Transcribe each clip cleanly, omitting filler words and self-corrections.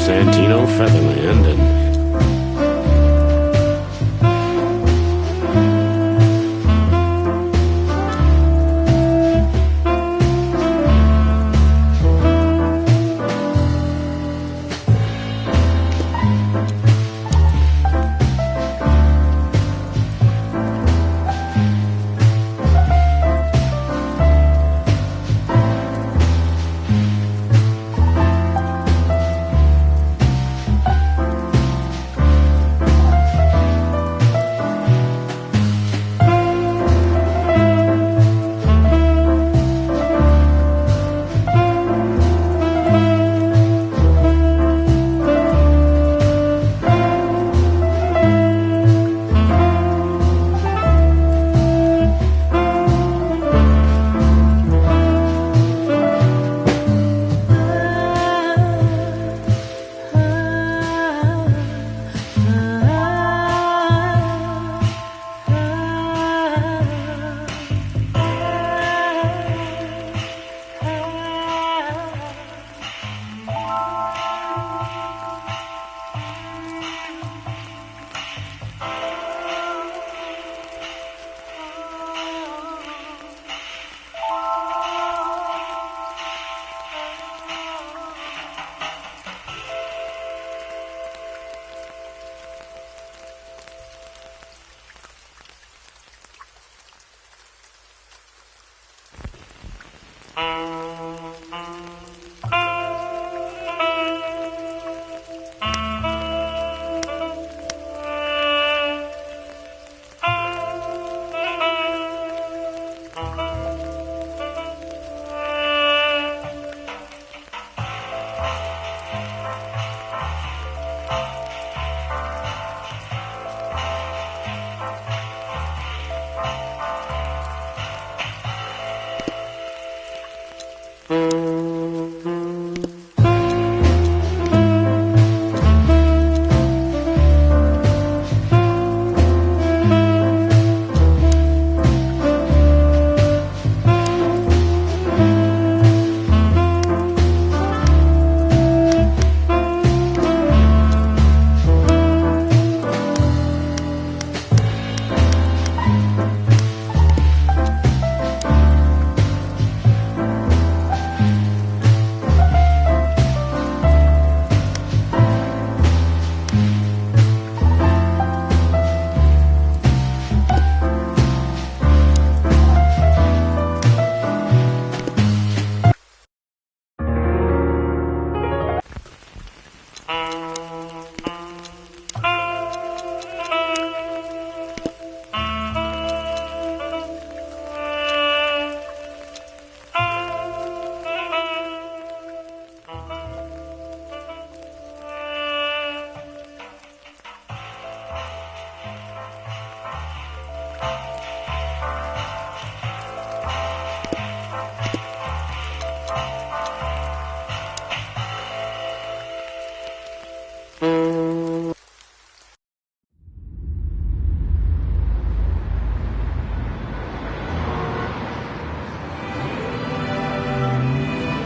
Santino Featherland and...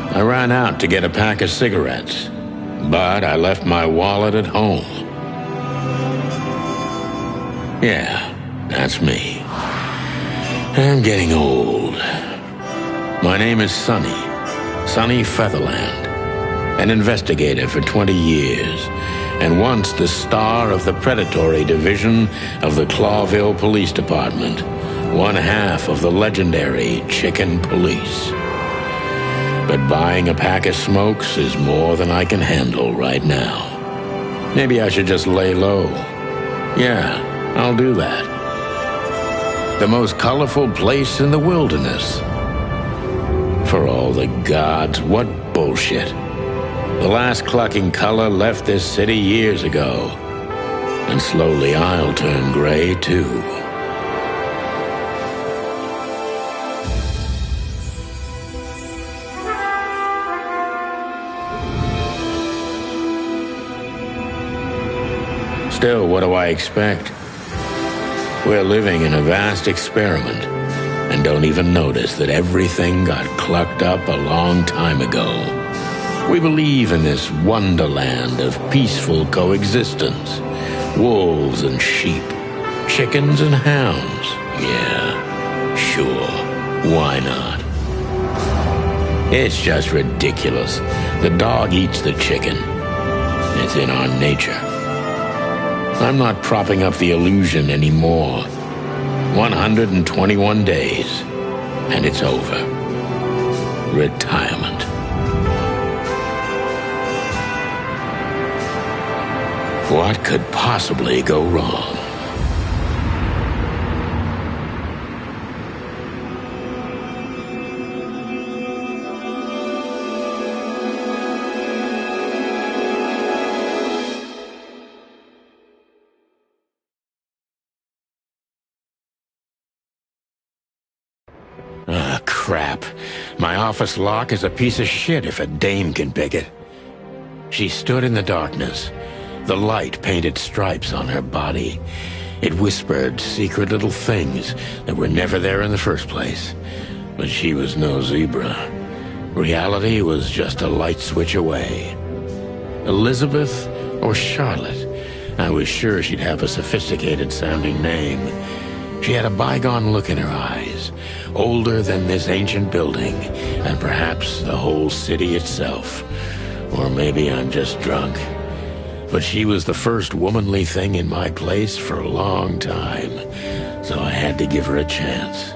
I ran out to get a pack of cigarettes, but I left my wallet at home. Yeah, that's me. I'm getting old. My name is Sonny Featherland, an investigator for 20 years, and once the star of the predatory division of the Clawville Police Department, one half of the legendary Chicken Police. But buying a pack of smokes is more than I can handle right now. Maybe I should just lay low. Yeah, I'll do that. The most colorful place in the wilderness. For all the gods, what bullshit. The last clucking color left this city years ago. And slowly I'll turn gray too. Still, what do I expect? We're living in a vast experiment, and don't even notice that everything got clucked up a long time ago. We believe in this wonderland of peaceful coexistence. Wolves and sheep, chickens and hounds. Yeah, sure, why not? It's just ridiculous. The dog eats the chicken. It's in our nature. I'm not propping up the illusion anymore. 121 days, and it's over. Retirement. What could possibly go wrong? Ah, crap. My office lock is a piece of shit if a dame can pick it. She stood in the darkness. The light painted stripes on her body. It whispered secret little things that were never there in the first place. But she was no zebra. Reality was just a light switch away. Elizabeth or Charlotte? I was sure she'd have a sophisticated-sounding name. She had a bygone look in her eyes, older than this ancient building, and perhaps the whole city itself. Or maybe I'm just drunk. But she was the first womanly thing in my place for a long time, so I had to give her a chance.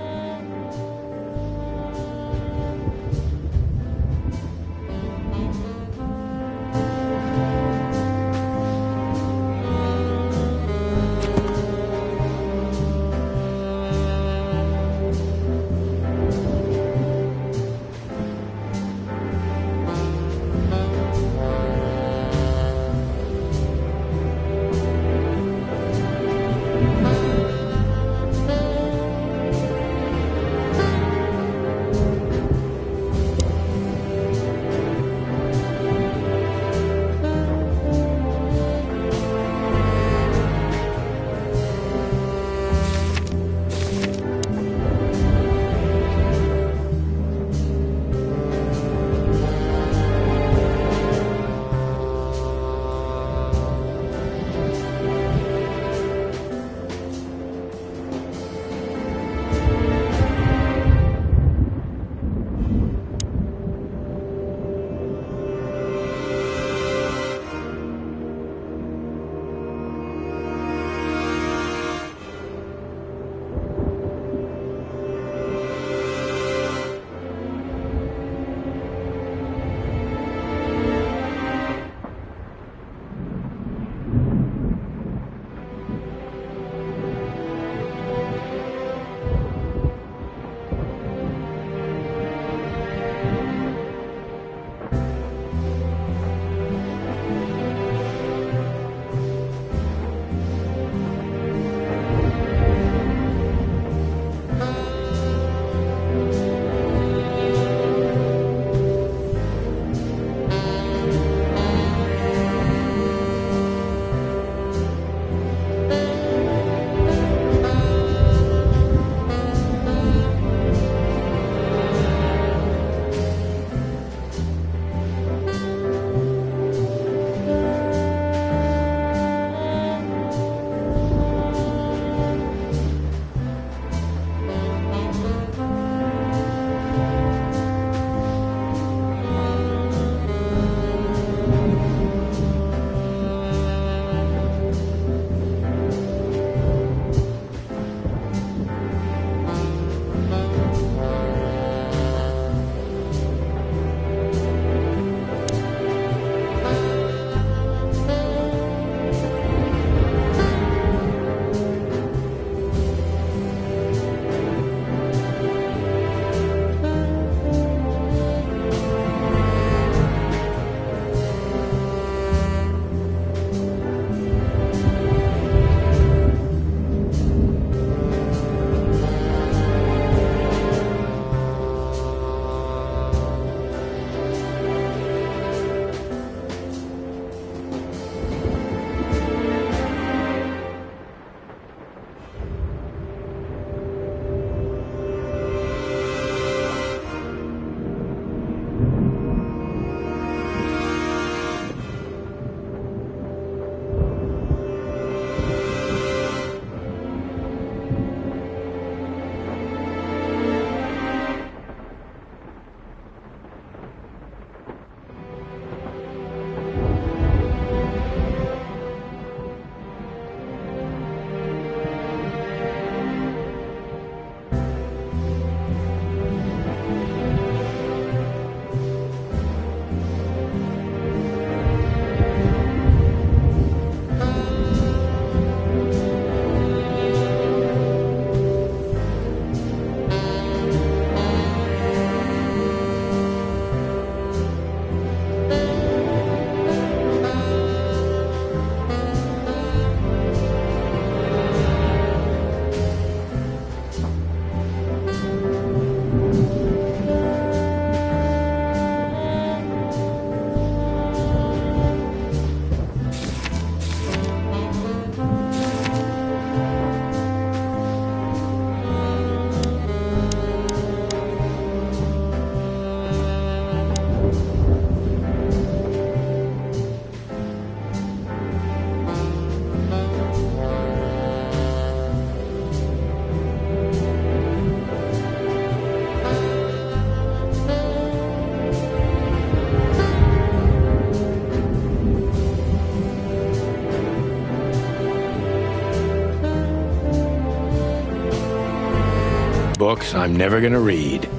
books I'm never gonna read.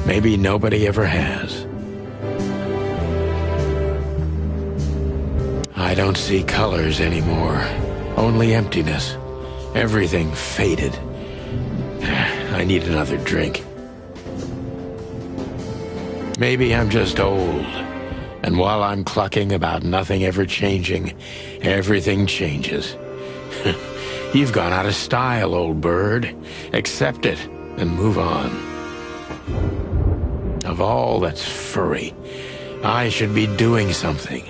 Maybe nobody ever has. I don't see colors anymore. Only emptiness. Everything faded. I need another drink. Maybe I'm just old. And while I'm clucking about nothing ever changing, everything changes. You've gone out of style, old bird. Accept it and move on. Of all that's furry, I should be doing something.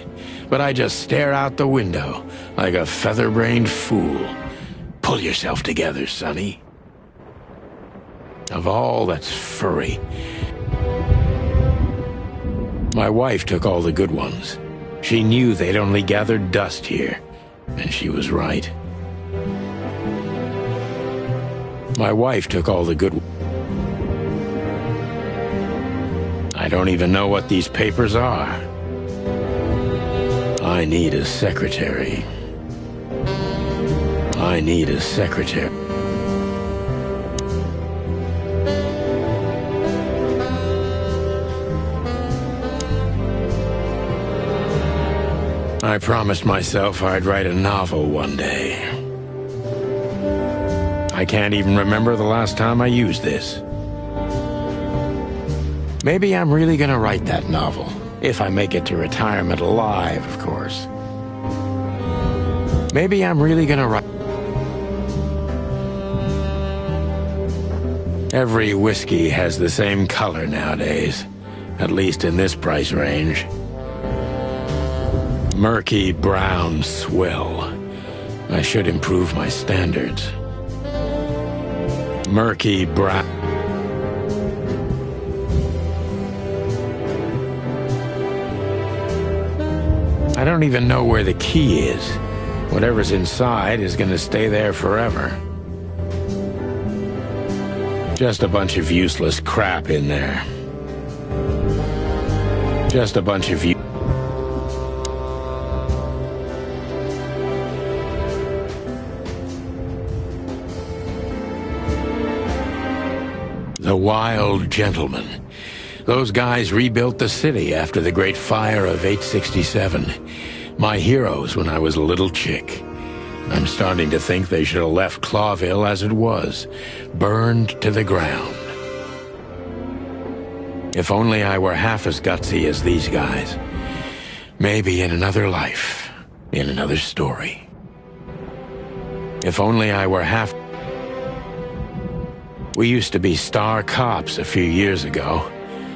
But I just stare out the window like a feather-brained fool. Pull yourself together, Sonny. Of all that's furry. My wife took all the good ones. She knew they'd only gathered dust here, and she was right. My wife took all the good ones. I don't even know what these papers are. I need a secretary. I need a secretary. I promised myself I'd write a novel one day. I can't even remember the last time I used this. Maybe I'm really gonna write that novel. If I make it to retirement alive, of course. Maybe I'm really gonna write... Every whiskey has the same color nowadays, at least in this price range. Murky brown swill. I should improve my standards. Murky brown... I don't even know where the key is. Whatever's inside is gonna stay there forever. Just a bunch of useless crap in there. Just a bunch of The Wild Gentlemen. Those guys rebuilt the city after the Great Fire of 867. My heroes when I was a little chick. I'm starting to think they should have left Clawville as it was, burned to the ground. If only I were half as gutsy as these guys. Maybe in another life, in another story. If only I were half... We used to be star cops a few years ago.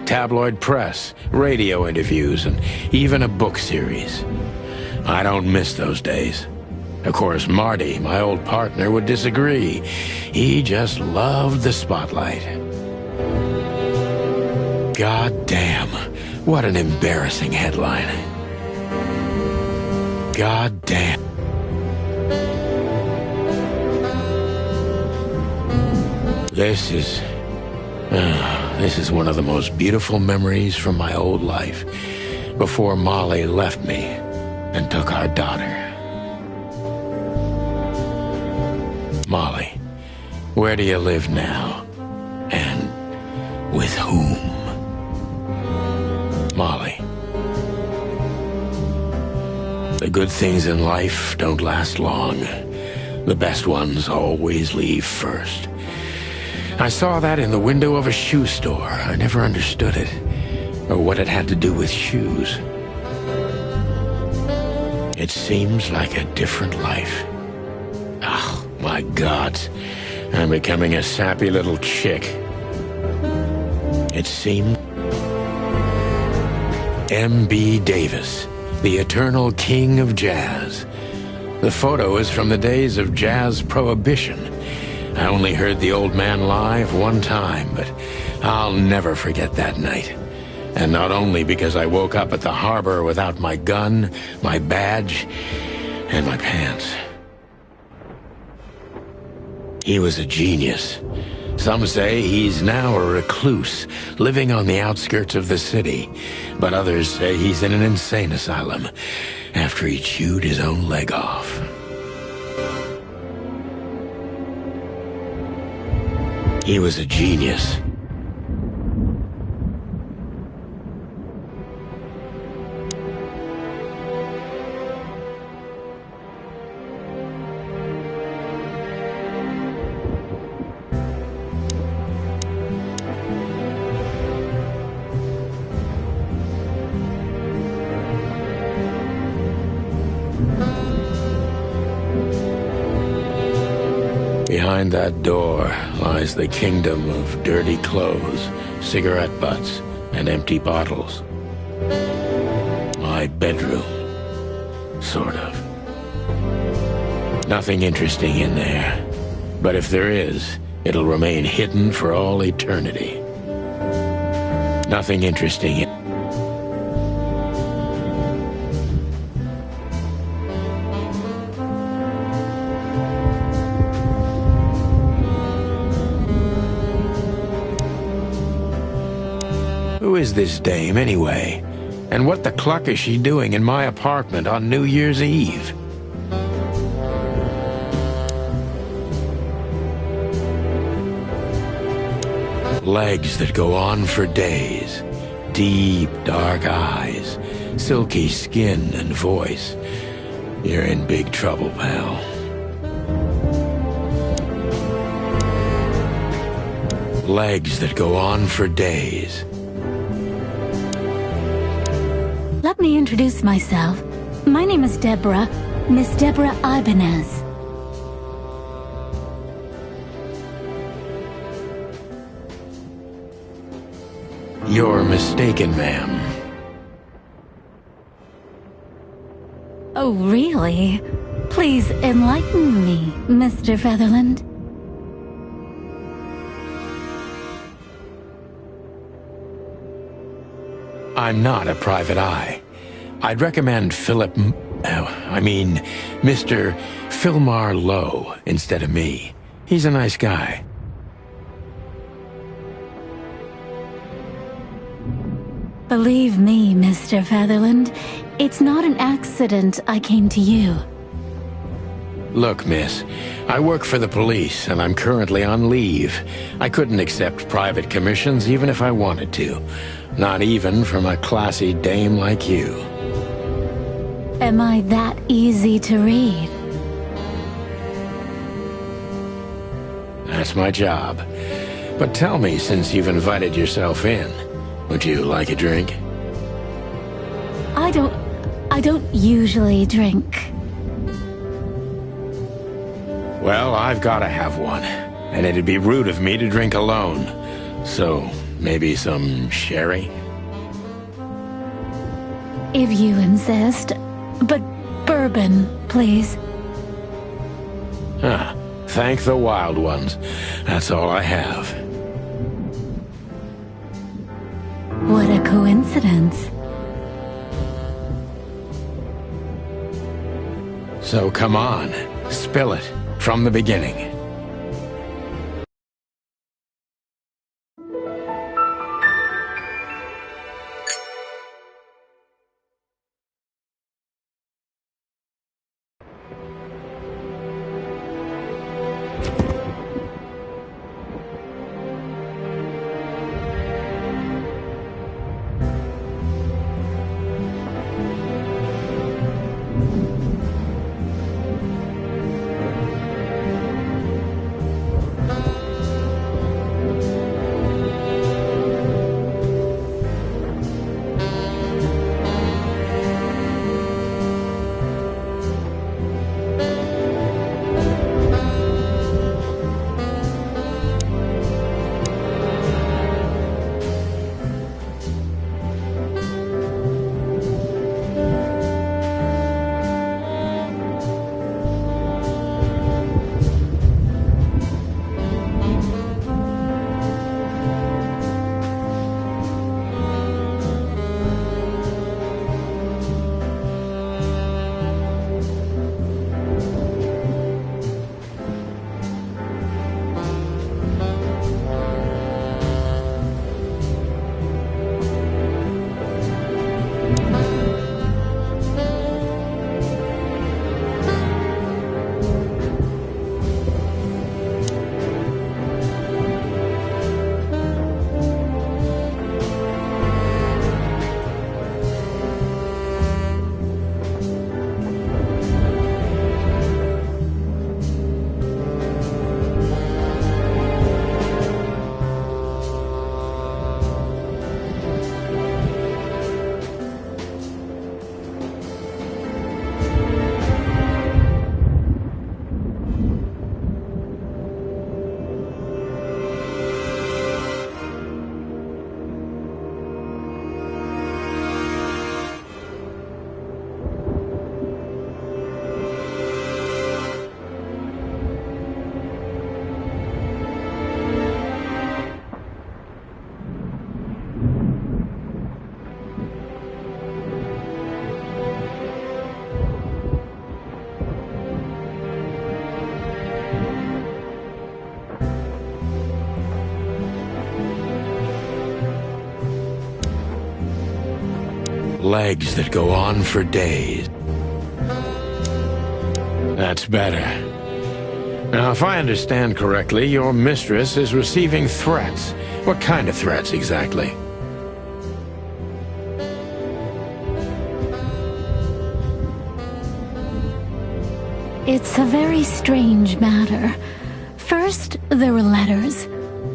Tabloid press, radio interviews, and even a book series. I don't miss those days. Of course, Marty, my old partner, would disagree. He just loved the spotlight. God damn, what an embarrassing headline. God damn. This is one of the most beautiful memories from my old life, before Molly left me and took our daughter. Molly, where do you live now? And with whom? Molly. The good things in life don't last long. The best ones always leave first. I saw that in the window of a shoe store. I never understood it, or what it had to do with shoes. It seems like a different life. Oh, my God. I'm becoming a sappy little chick. It seemed... M.B. Davis, the eternal king of jazz. The photo is from the days of jazz prohibition. I only heard the old man live one time, but I'll never forget that night. And not only because I woke up at the harbor without my gun, my badge, and my pants. He was a genius. Some say he's now a recluse, living on the outskirts of the city. But others say he's in an insane asylum after he chewed his own leg off. He was a genius. Behind that door lies the kingdom of dirty clothes, cigarette butts, and empty bottles. My bedroom, sort of. Nothing interesting in there. But if there is, it'll remain hidden for all eternity. Nothing interesting in... Who is this dame, anyway? And what the cluck is she doing in my apartment on New Year's Eve? Legs that go on for days. Deep, dark eyes. Silky skin and voice. You're in big trouble, pal. Legs that go on for days. Let me introduce myself. My name is Deborah, Miss Deborah Ibanez. You're mistaken, ma'am. Oh, really? Please enlighten me, Mr. Featherland. I'm not a private eye. I'd recommend Mr. Philmar Lowe instead of me. He's a nice guy. Believe me, Mr. Featherland, it's not an accident I came to you. Look, miss, I work for the police, and I'm currently on leave. I couldn't accept private commissions even if I wanted to. Not even from a classy dame like you. Am I that easy to read? That's my job. But tell me, since you've invited yourself in, would you like a drink? I don't usually drink. Well, I've gotta have one. And it'd be rude of me to drink alone. So, maybe some sherry? If you insist. But bourbon, please. Huh. Thank the wild ones. That's all I have. What a coincidence. So come on, spill it from the beginning. Legs that go on for days. That's better. Now, if I understand correctly, your mistress is receiving threats. What kind of threats, exactly? It's a very strange matter. First, there were letters.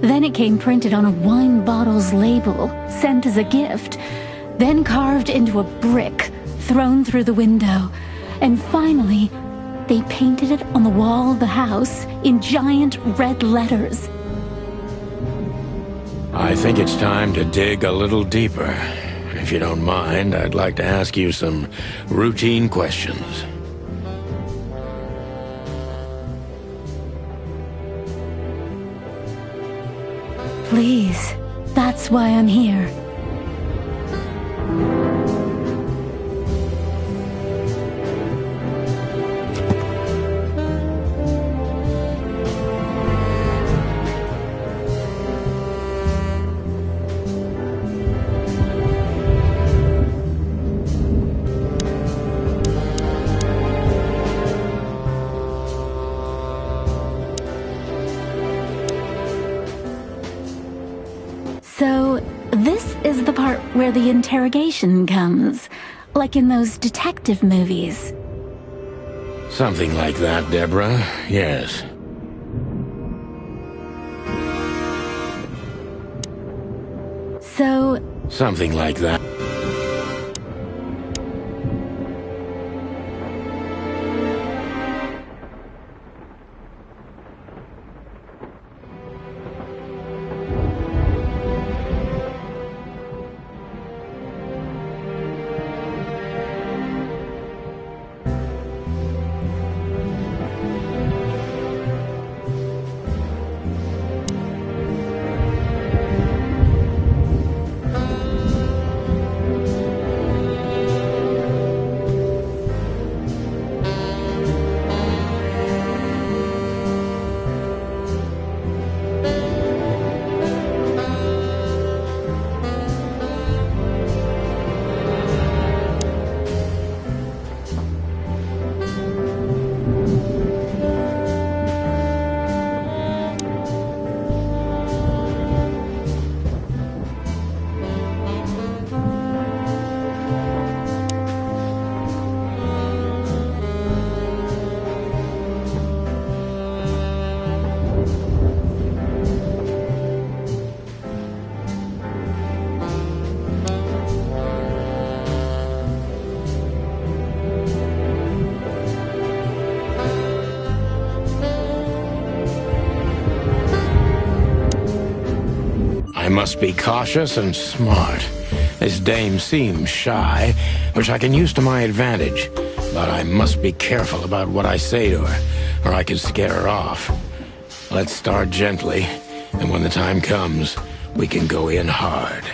Then it came printed on a wine bottle's label, sent as a gift. Then carved into a brick, thrown through the window. And finally, they painted it on the wall of the house in giant red letters. I think it's time to dig a little deeper. If you don't mind, I'd like to ask you some routine questions. Please, that's why I'm here. So, this is the part where the interrogation comes, like in those detective movies. Something like that, Deborah. Yes. So... Something like that. I must be cautious and smart. This dame seems shy, which I can use to my advantage. But I must be careful about what I say to her, or I could scare her off. Let's start gently, and when the time comes, we can go in hard.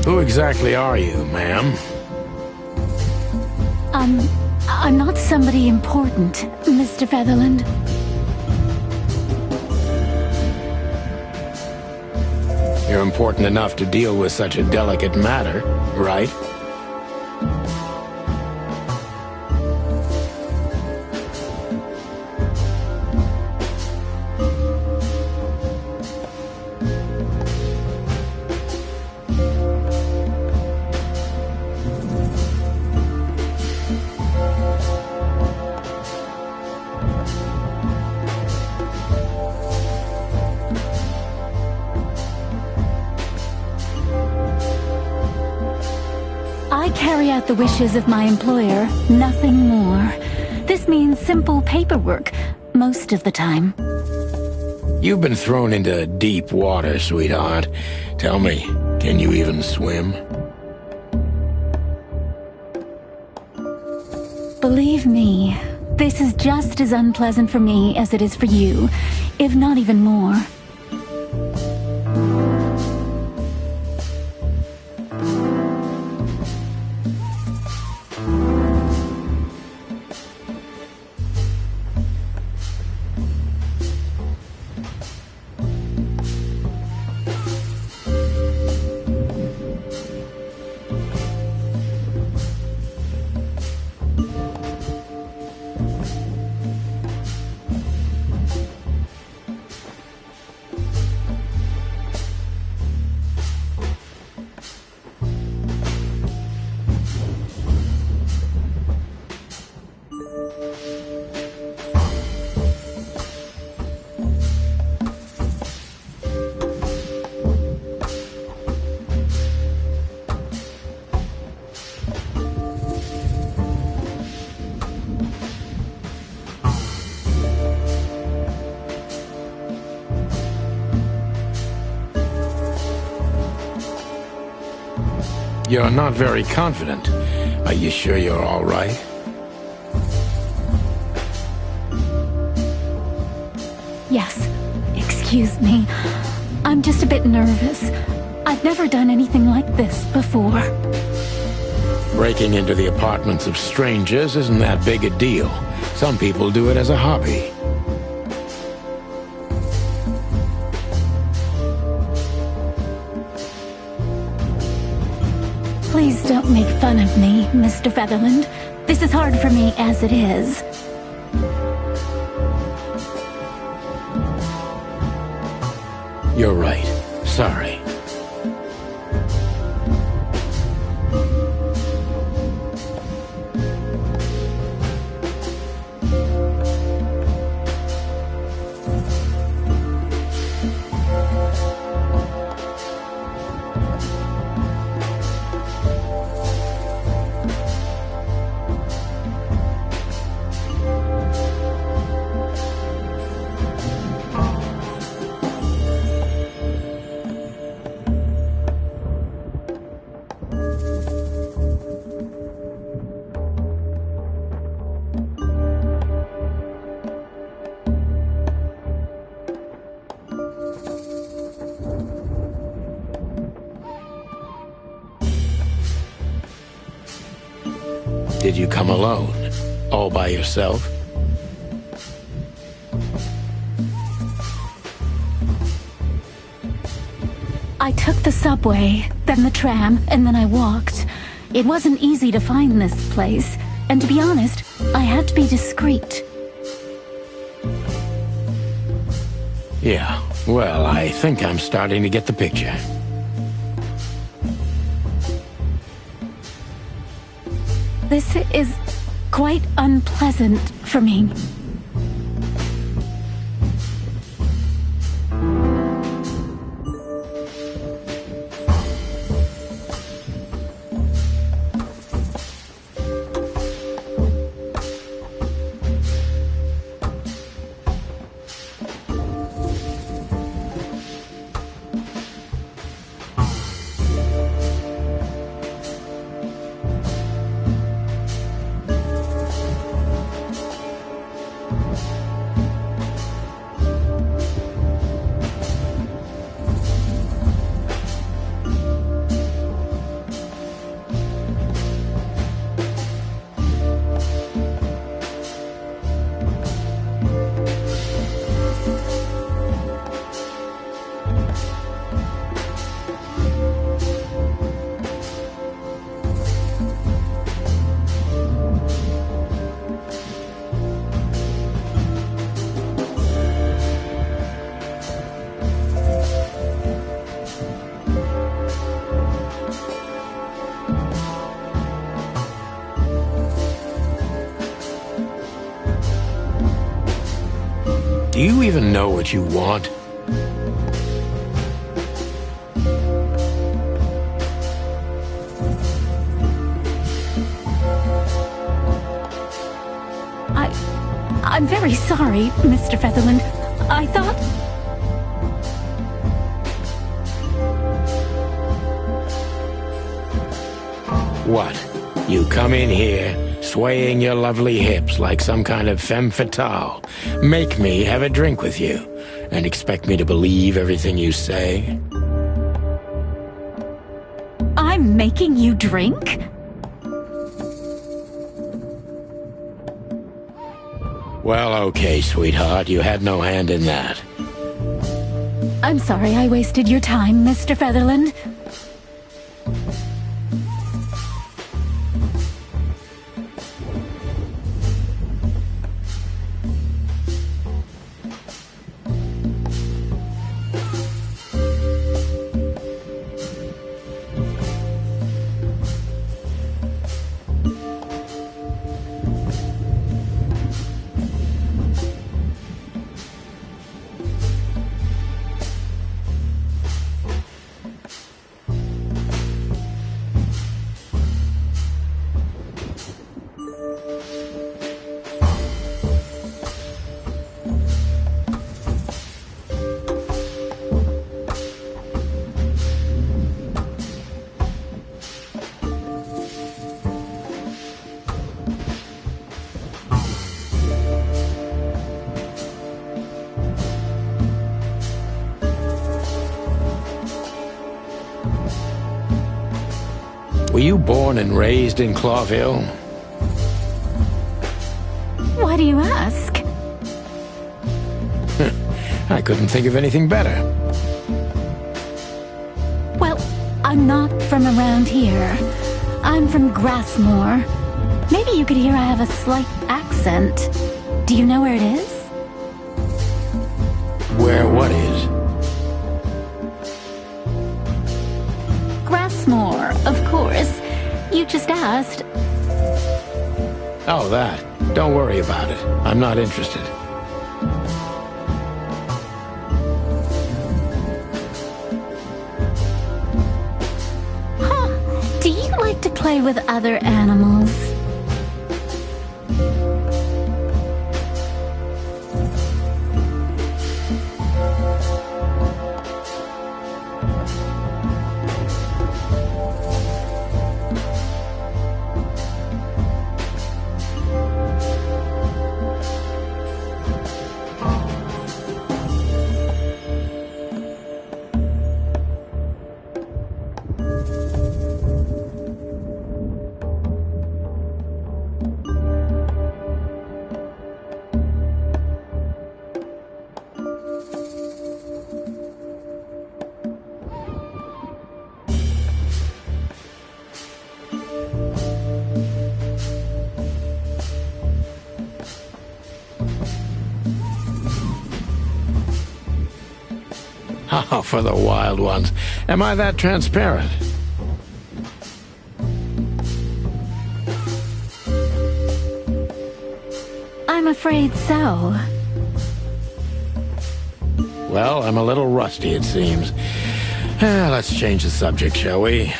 Who exactly are you, ma'am? I'm not somebody important, Mr. Featherland. You're important enough to deal with such a delicate matter, right? I carry out the wishes of my employer, nothing more. This means simple paperwork, most of the time. You've been thrown into deep water, sweetheart. Tell me, can you even swim? Believe me, this is just as unpleasant for me as it is for you, if not even more. You're not very confident. Are you sure you're all right? Yes. Excuse me. I'm just a bit nervous. I've never done anything like this before. Breaking into the apartments of strangers isn't that big a deal. Some people do it as a hobby. Please don't make fun of me, Mr. Featherland. This is hard for me as it is. You're right. Sorry. Did you come alone? All by yourself? I took the subway, then the tram, and then I walked. It wasn't easy to find this place, and to be honest, I had to be discreet. Yeah, well, I think I'm starting to get the picture. This is quite unpleasant for me. Do you even know what you want? I'm very sorry, Mr. Featherland. I thought... What? You come in here, swaying your lovely hips like some kind of femme fatale. Make me have a drink with you, and expect me to believe everything you say? I'm making you drink? Well, okay, sweetheart, you had no hand in that. I'm sorry I wasted your time, Mr. Featherland. Were you born and raised in Clawville? Why do you ask? I couldn't think of anything better. Well, I'm not from around here. I'm from Grassmore. Maybe you could hear I have a slight accent. Do you know where it is? Where what is? Grassmore, of course. You just asked. Oh, that. Don't worry about it. I'm not interested. Huh. Do you like to play with other animals? Oh, for the wild ones. Am I that transparent? I'm afraid so. Well, I'm a little rusty, it seems. Let's change the subject, shall we?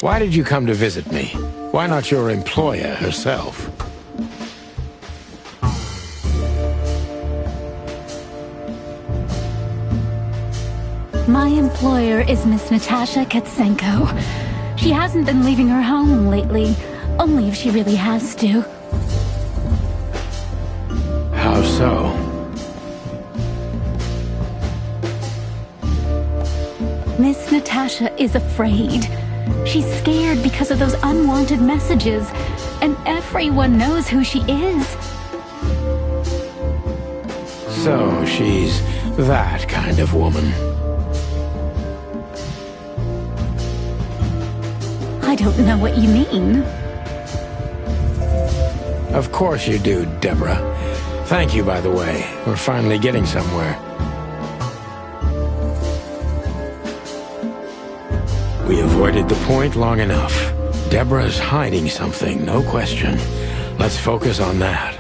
Why did you come to visit me? Why not your employer herself? My employer is Miss Natasha Katsenko. She hasn't been leaving her home lately, only if she really has to. How so? Miss Natasha is afraid. She's scared because of those unwanted messages, and everyone knows who she is. So she's that kind of woman. I don't know what you mean. Of course you do, Deborah. Thank you, by the way. We're finally getting somewhere. We avoided the point long enough. Deborah's hiding something, no question. Let's focus on that.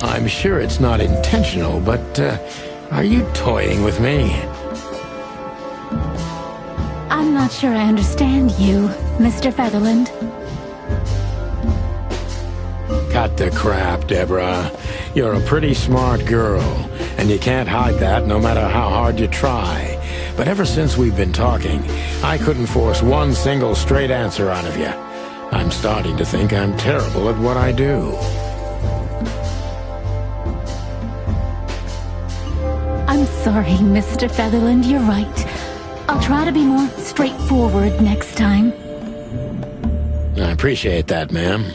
I'm sure it's not intentional, but are you toying with me? I'm not sure I understand you, Mr. Featherland. Cut the crap, Deborah. You're a pretty smart girl, and you can't hide that no matter how hard you try. But ever since we've been talking, I couldn't force one single straight answer out of you. I'm starting to think I'm terrible at what I do. I'm sorry, Mr. Featherland, you're right. I'll try to be more straightforward next time. I appreciate that, ma'am.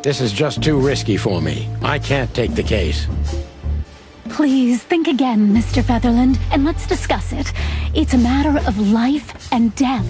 This is just too risky for me. I can't take the case. Please think again, Mr. Featherland, and let's discuss it. It's a matter of life and death.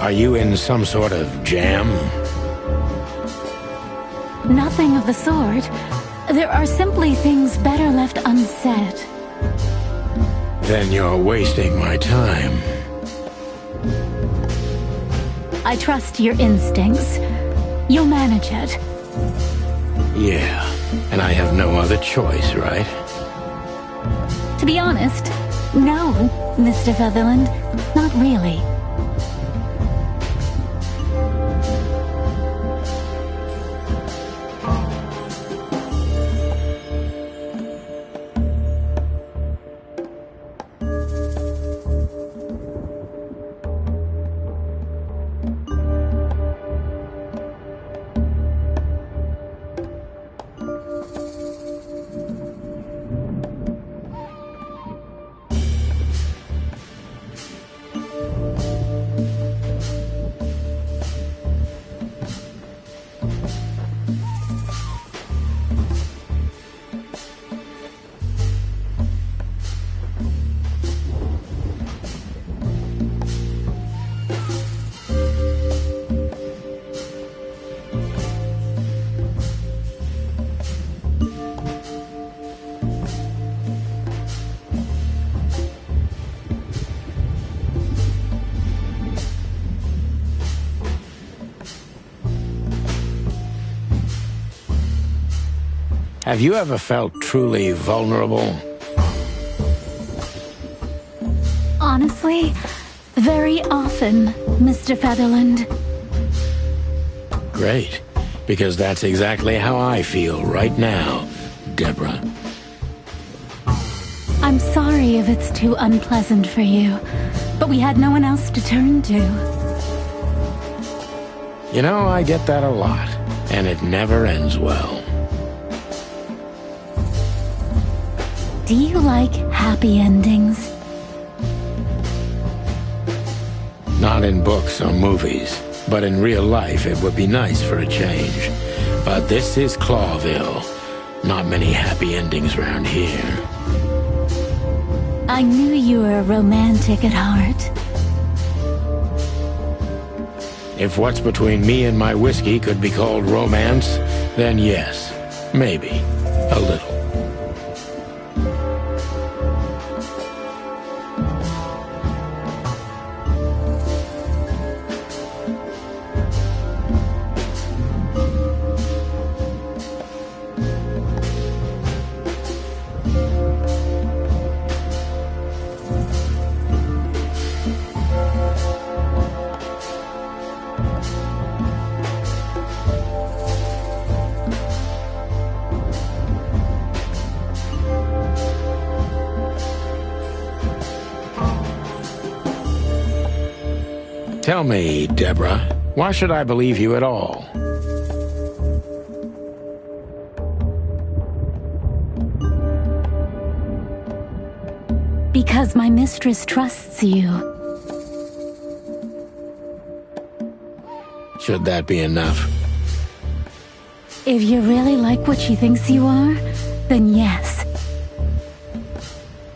Are you in some sort of jam? Nothing of the sort. There are simply things better left unsaid. Then you're wasting my time. I trust your instincts. You'll manage it. Yeah, and I have no other choice, right? To be honest, no, Mr. Featherland. Not really. Have you ever felt truly vulnerable? Honestly, very often, Mr. Featherland. Great, because that's exactly how I feel right now, Deborah. I'm sorry if it's too unpleasant for you, but we had no one else to turn to. You know, I get that a lot, and it never ends well. Do you like happy endings? Not in books or movies, but in real life it would be nice for a change. But this is Clawville. Not many happy endings around here. I knew you were a romantic at heart. If what's between me and my whiskey could be called romance, then yes, maybe, a little. Tell me, Deborah, why should I believe you at all? Because my mistress trusts you. Should that be enough? If you really like what she thinks you are, then yes.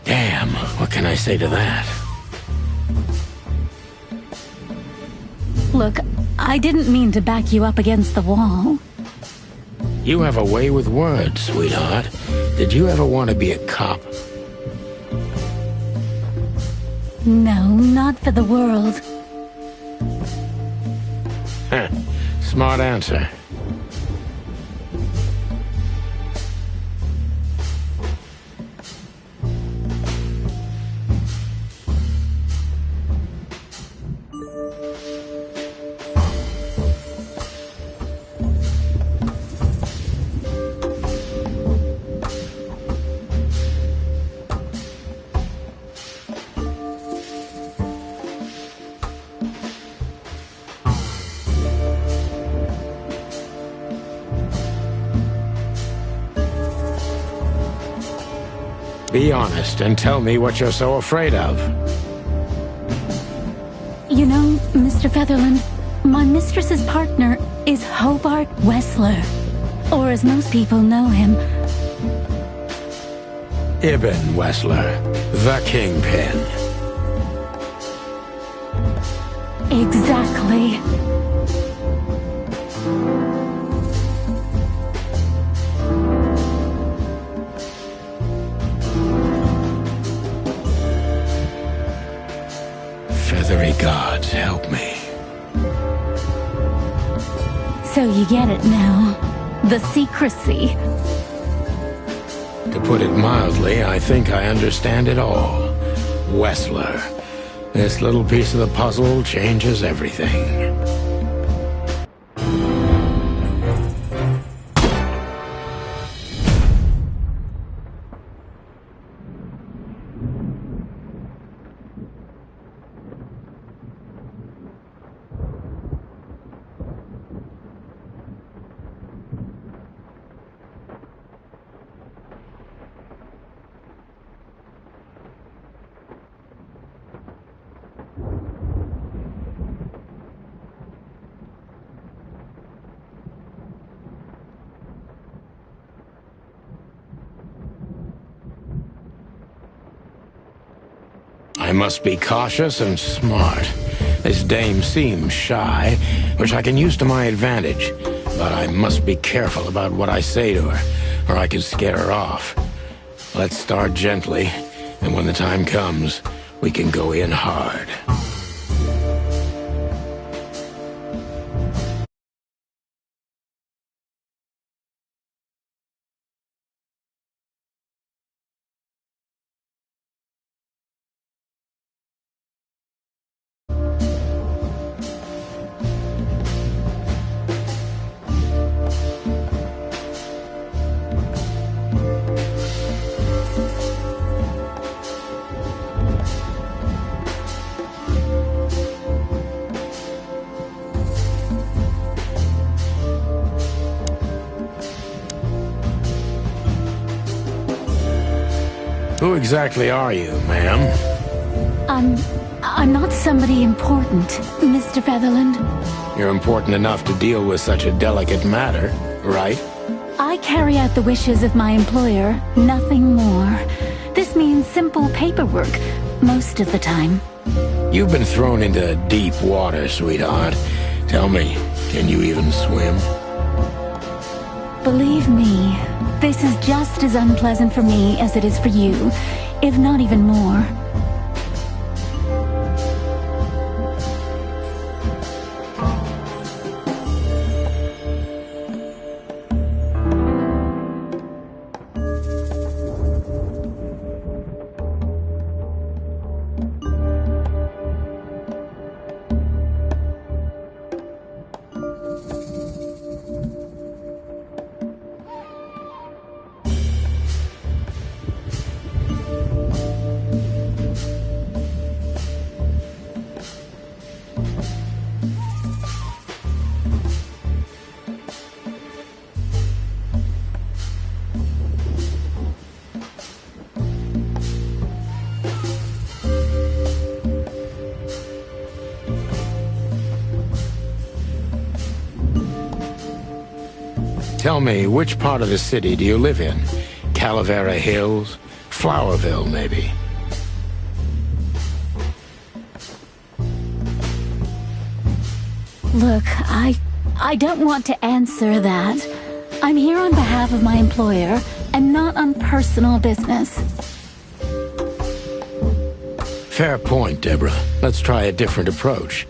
Damn, what can I say to that? Look, I didn't mean to back you up against the wall. You have a way with words, sweetheart. Did you ever want to be a cop? No, not for the world. Heh, smart answer. Be honest and tell me what you're so afraid of. You know, Mr. Featherland, my mistress's partner is Hobart Wessler. Or as most people know him, Ibn Wessler, the Kingpin. exactly. Feathery gods, help me. So you get it now. The secrecy. To put it mildly, I think I understand it all. Wessler. This little piece of the puzzle changes everything. I must be cautious and smart. This dame seems shy, which I can use to my advantage. But I must be careful about what I say to her, or I could scare her off. Let's start gently, and when the time comes, we can go in hard. Who exactly are you, ma'am? I'm not somebody important, Mr. Featherland. You're important enough to deal with such a delicate matter, right? I carry out the wishes of my employer, nothing more. This means simple paperwork, most of the time. You've been thrown into deep water, sweetheart. Tell me, can you even swim? Believe me, this is just as unpleasant for me as it is for you, if not even more. Tell me, which part of the city do you live in? Calavera Hills? Flowerville, maybe? Look, I don't want to answer that. I'm here on behalf of my employer, and not on personal business. Fair point, Deborah. Let's try a different approach.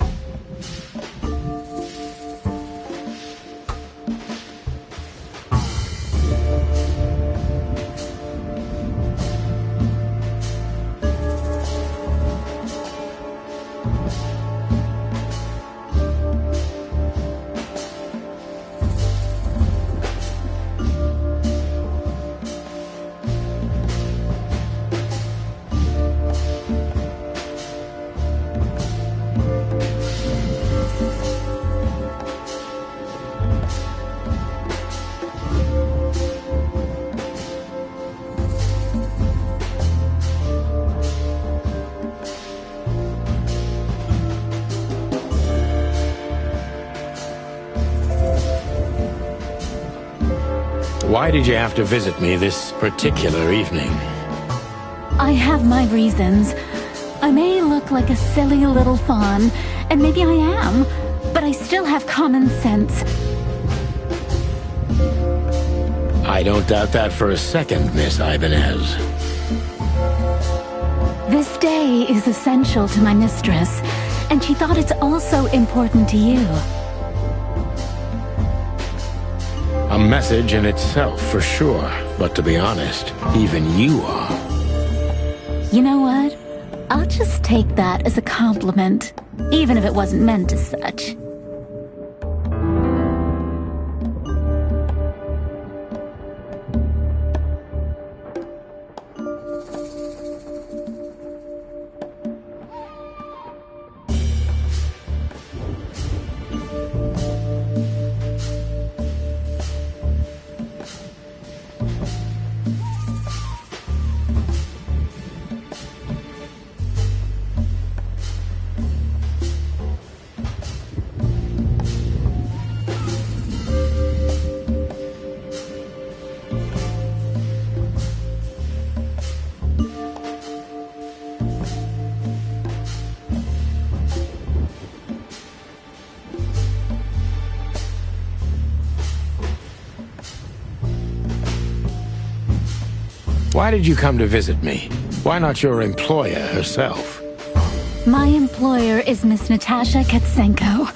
Why did you have to visit me this particular evening? I have my reasons. I may look like a silly little fawn, and maybe I am, but I still have common sense. I don't doubt that for a second, Miss Ibanez. This day is essential to my mistress, and she thought it's also important to you. A message in itself, for sure. But to be honest, even you are. You know what? I'll just take that as a compliment, even if it wasn't meant as such. Why did you come to visit me? Why not your employer herself? My employer is Miss Natasha Katsenko.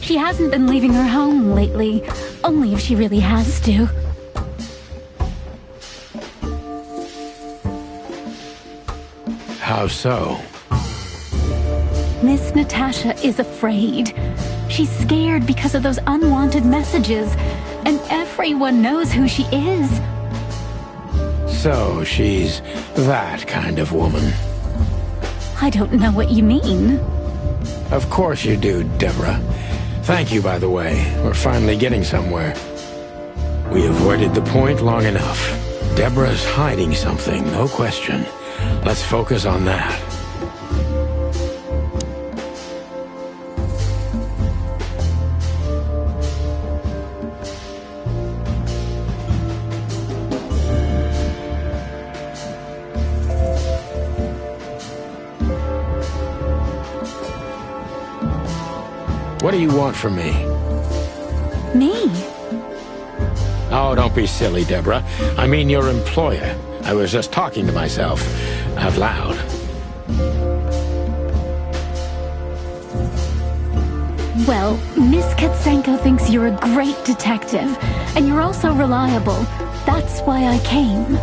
She hasn't been leaving her home lately, only if she really has to. How so? Miss Natasha is afraid. She's scared because of those unwanted messages, and everyone knows who she is. So she's that kind of woman. I don't know what you mean. Of course you do, Deborah. Thank you, by the way. We're finally getting somewhere. We avoided the point long enough. Deborah's hiding something, no question. Let's focus on that. What do you want from me? Me? Oh, don't be silly, Deborah. I mean your employer. I was just talking to myself, out loud. Well, Miss Katsenko thinks you're a great detective, and you're also reliable. That's why I came.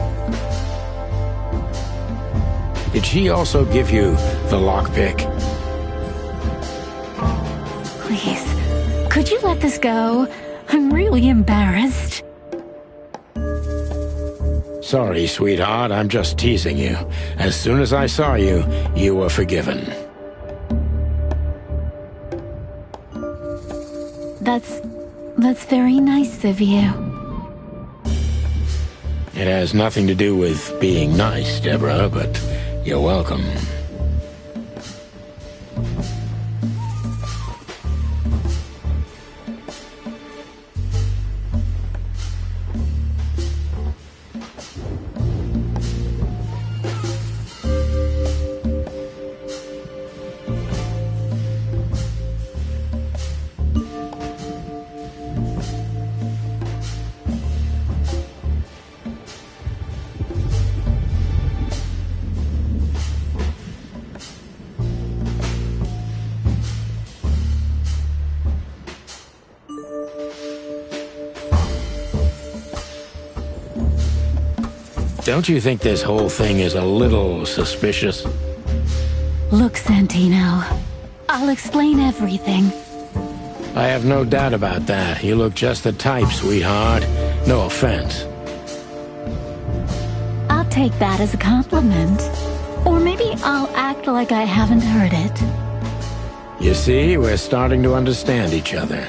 Did she also give you the lockpick? Please, could you let this go? I'm really embarrassed. Sorry, sweetheart, I'm just teasing you. As soon as I saw you, you were forgiven. That's very nice of you. It has nothing to do with being nice, Deborah, but you're welcome. Don't you think this whole thing is a little suspicious? Look, Santino, I'll explain everything. I have no doubt about that. You look just the type, sweetheart. No offense. I'll take that as a compliment. Or maybe I'll act like I haven't heard it. You see, we're starting to understand each other.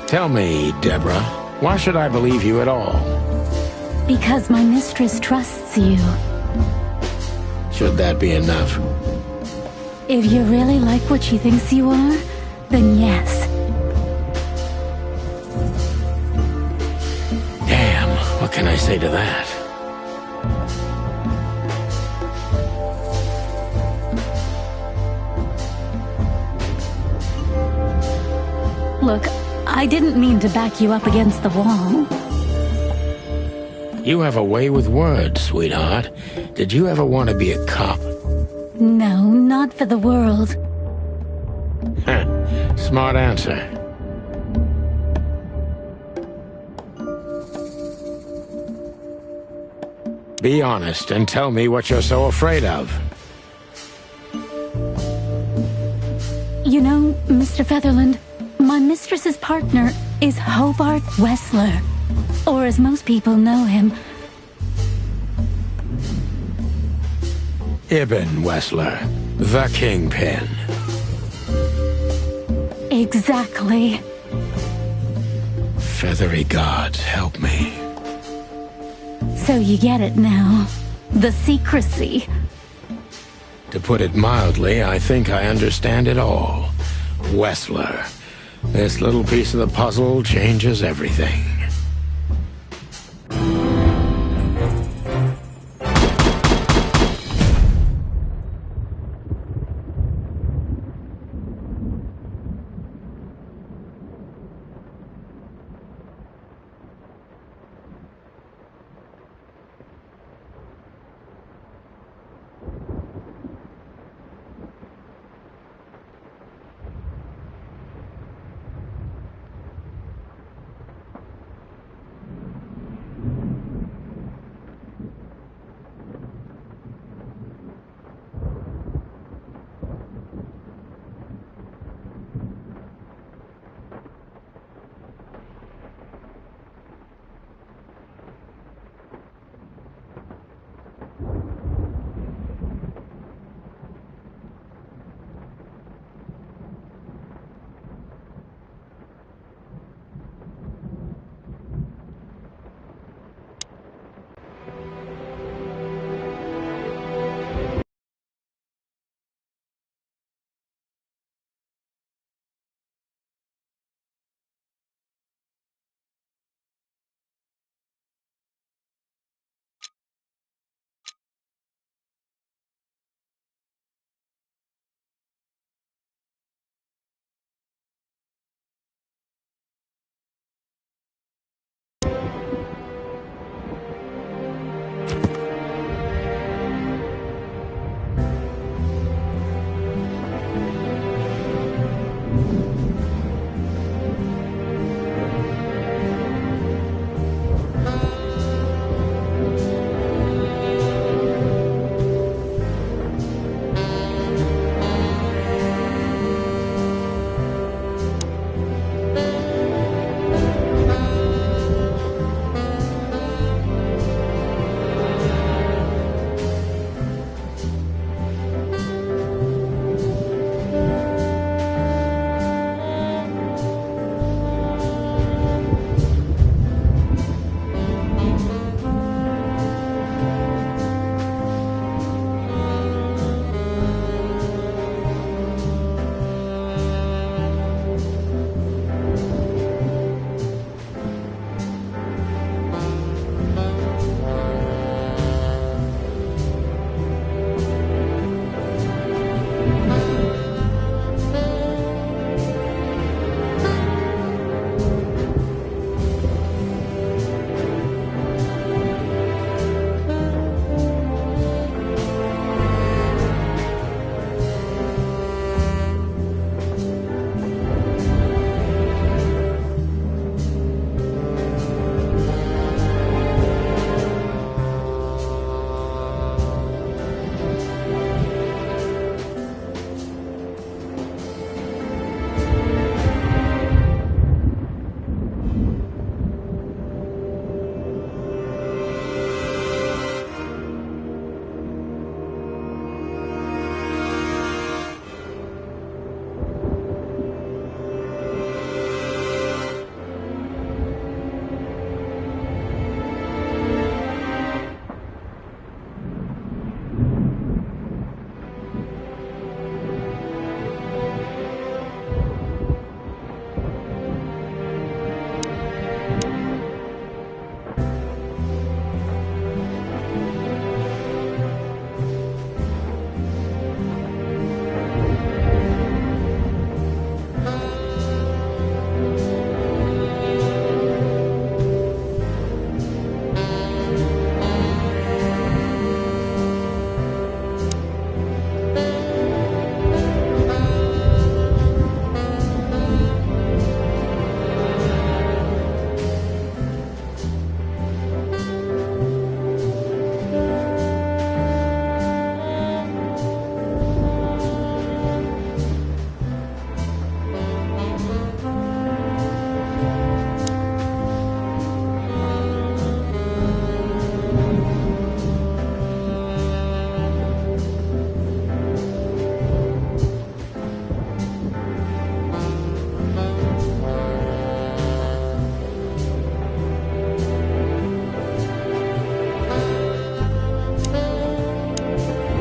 Tell me, Deborah, why should I believe you at all? Because my mistress trusts you. Should that be enough? If you really like what she thinks you are, then yes. Damn, what can I say to that? Look, I didn't mean to back you up against the wall. You have a way with words, sweetheart. Did you ever want to be a cop? No, not for the world. Smart answer. Be honest and tell me what you're so afraid of. You know, Mr. Featherland, my mistress's partner is Hobart Wessler, or as most people know him, Ibn Wessler, the Kingpin. Exactly. Feathery gods, help me. So you get it now. The secrecy. To put it mildly, I think I understand it all. Wessler. This little piece of the puzzle changes everything.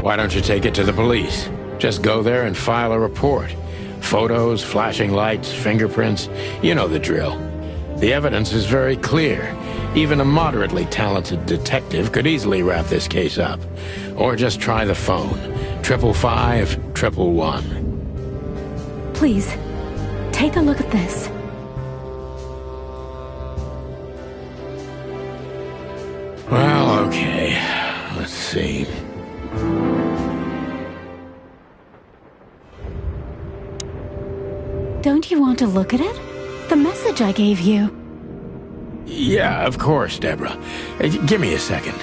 Why don't you take it to the police? Just go there and file a report. Photos, flashing lights, fingerprints, you know the drill. The evidence is very clear. Even a moderately talented detective could easily wrap this case up. Or just try the phone. 555-111. Please, take a look at this. Well, okay. Let's see. Don't you want to look at it? The message I gave you. Yeah, of course, Deborah. Give me a second.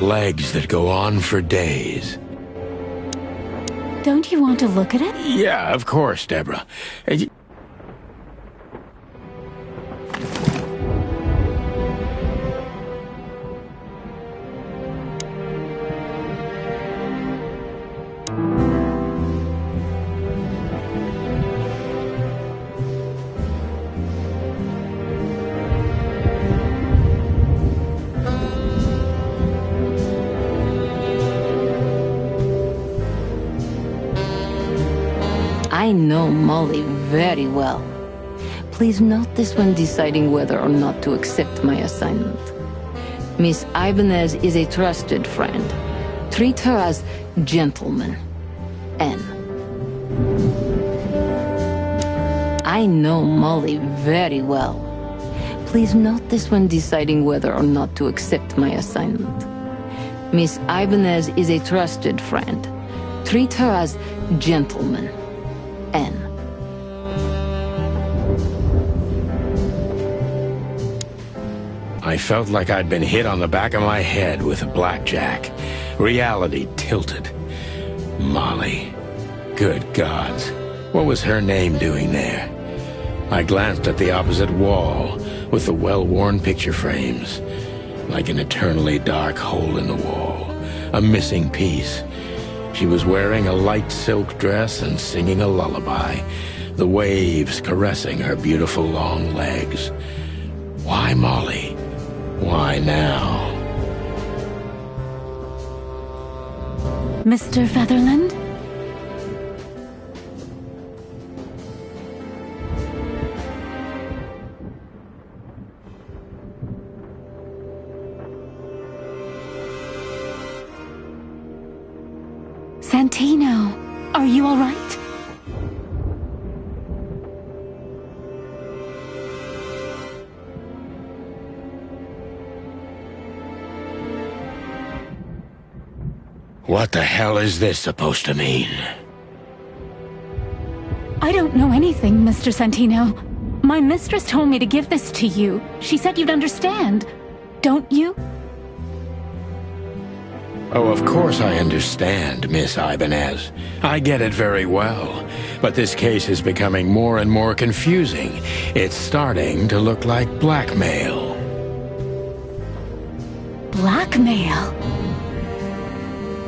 Legs that go on for days. Don't you want to look at it? Yeah, of course, Deborah. I know Molly very well. Please note this when deciding whether or not to accept my assignment. Miss Ibanez is a trusted friend. Treat her as gentleman. N. I know Molly very well. Please note this when deciding whether or not to accept my assignment. Miss Ibanez is a trusted friend. Treat her as gentleman. N. I felt like I'd been hit on the back of my head with a blackjack. Reality tilted. Molly. Good gods. What was her name doing there? I glanced at the opposite wall with the well-worn picture frames. Like an eternally dark hole in the wall. A missing piece. She was wearing a light silk dress and singing a lullaby, the waves caressing her beautiful long legs. Why Molly? Why now? Mr. Featherland? Santino, are you all right? What the hell is this supposed to mean? I don't know anything, Mr. Santino. My mistress told me to give this to you. She said you'd understand. Don't you? Oh, of course I understand, Miss Ibanez. I get it very well. But this case is becoming more and more confusing. It's starting to look like blackmail. Blackmail?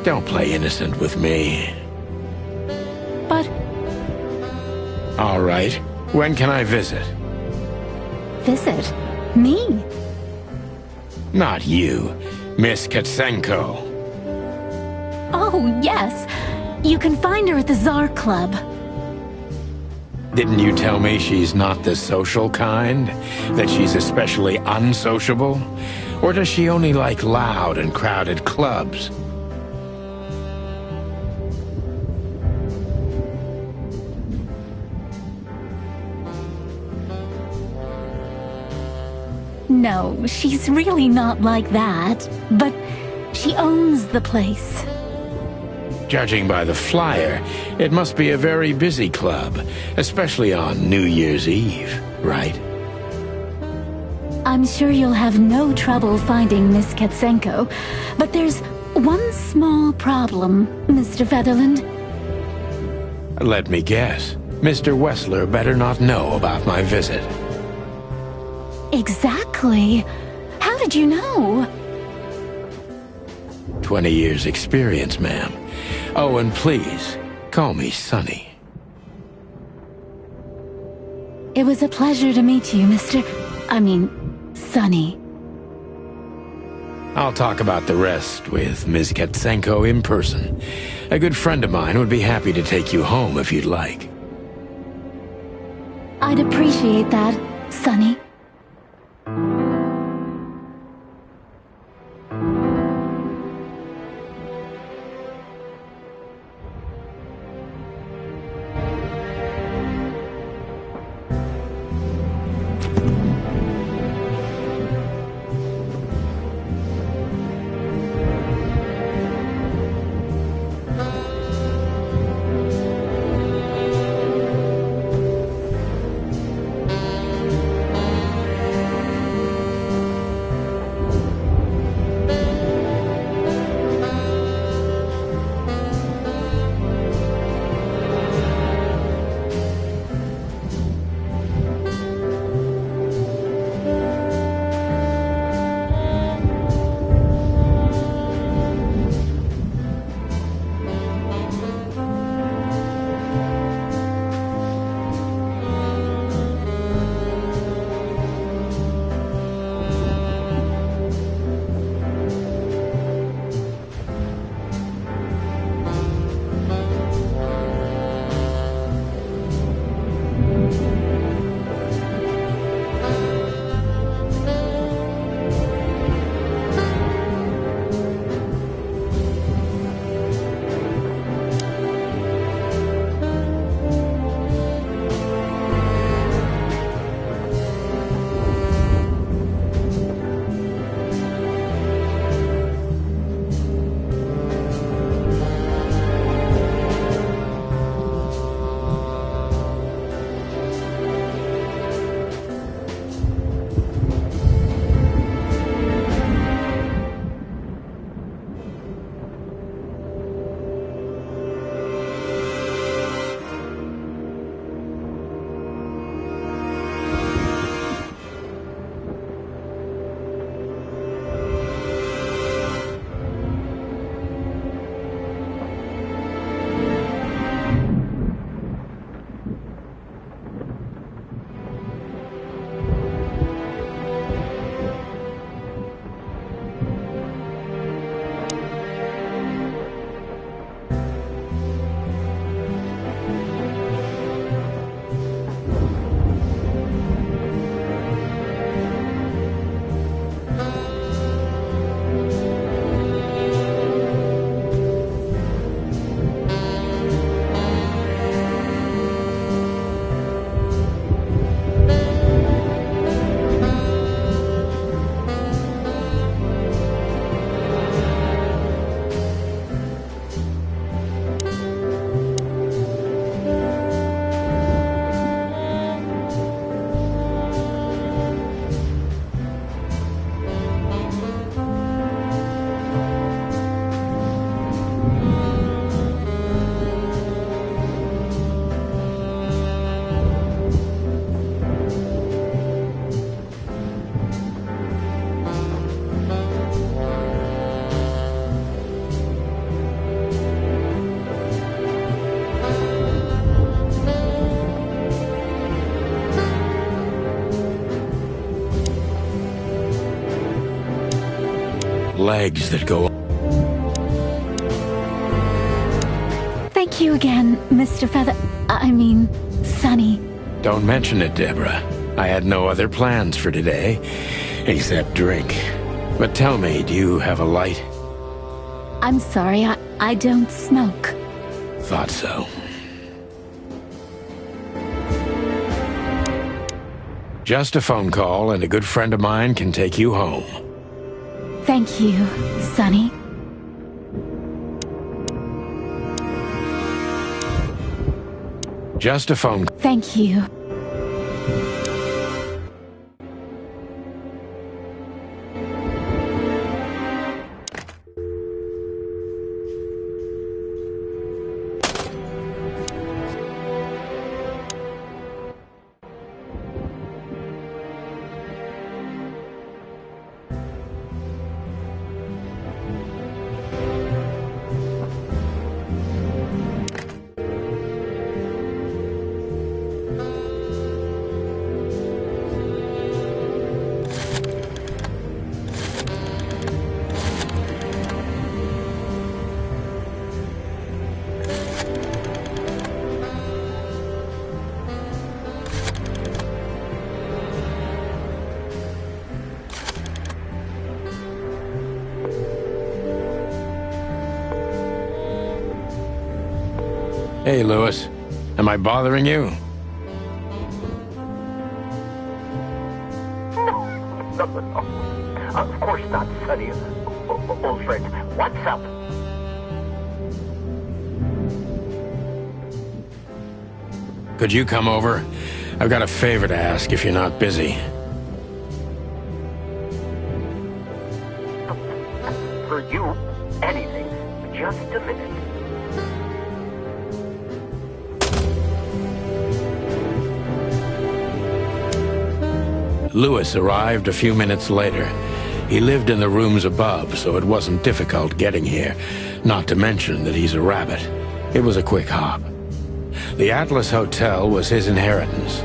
Don't play innocent with me. But... All right. When can I visit? Visit? Me? Not you. Miss Katsenko. Oh, yes. You can find her at the Tsar Club. Didn't you tell me she's not the social kind? That she's especially unsociable? Or does she only like loud and crowded clubs? No, she's really not like that. But she owns the place. Judging by the flyer, it must be a very busy club, especially on New Year's Eve, right? I'm sure you'll have no trouble finding Miss Katsenko, but there's one small problem, Mr. Featherland. Let me guess. Mr. Wessler better not know about my visit. Exactly. How did you know? 20 years experience, ma'am. Oh, and please, call me Sonny. It was a pleasure to meet you, Sonny. I'll talk about the rest with Ms. Katsenko in person. A good friend of mine would be happy to take you home if you'd like. I'd appreciate that, Sonny. Legs that go... Thank you again, Mr. Sonny. Don't mention it, Deborah. I had no other plans for today, except drink. But tell me, do you have a light? I'm sorry, I don't smoke. Thought so. Just a phone call, and a good friend of mine can take you home. Thank you, Sonny. Just a phone... Thank you. Hey, Lewis. Am I bothering you? No. Of course not, Sonny. Old friend, what's up? Could you come over? I've got a favor to ask if you're not busy. For you, anything. Just a minute. Lewis arrived a few minutes later. He lived in the rooms above, so it wasn't difficult getting here, not to mention that he's a rabbit. It was a quick hop. The Atlas Hotel was his inheritance.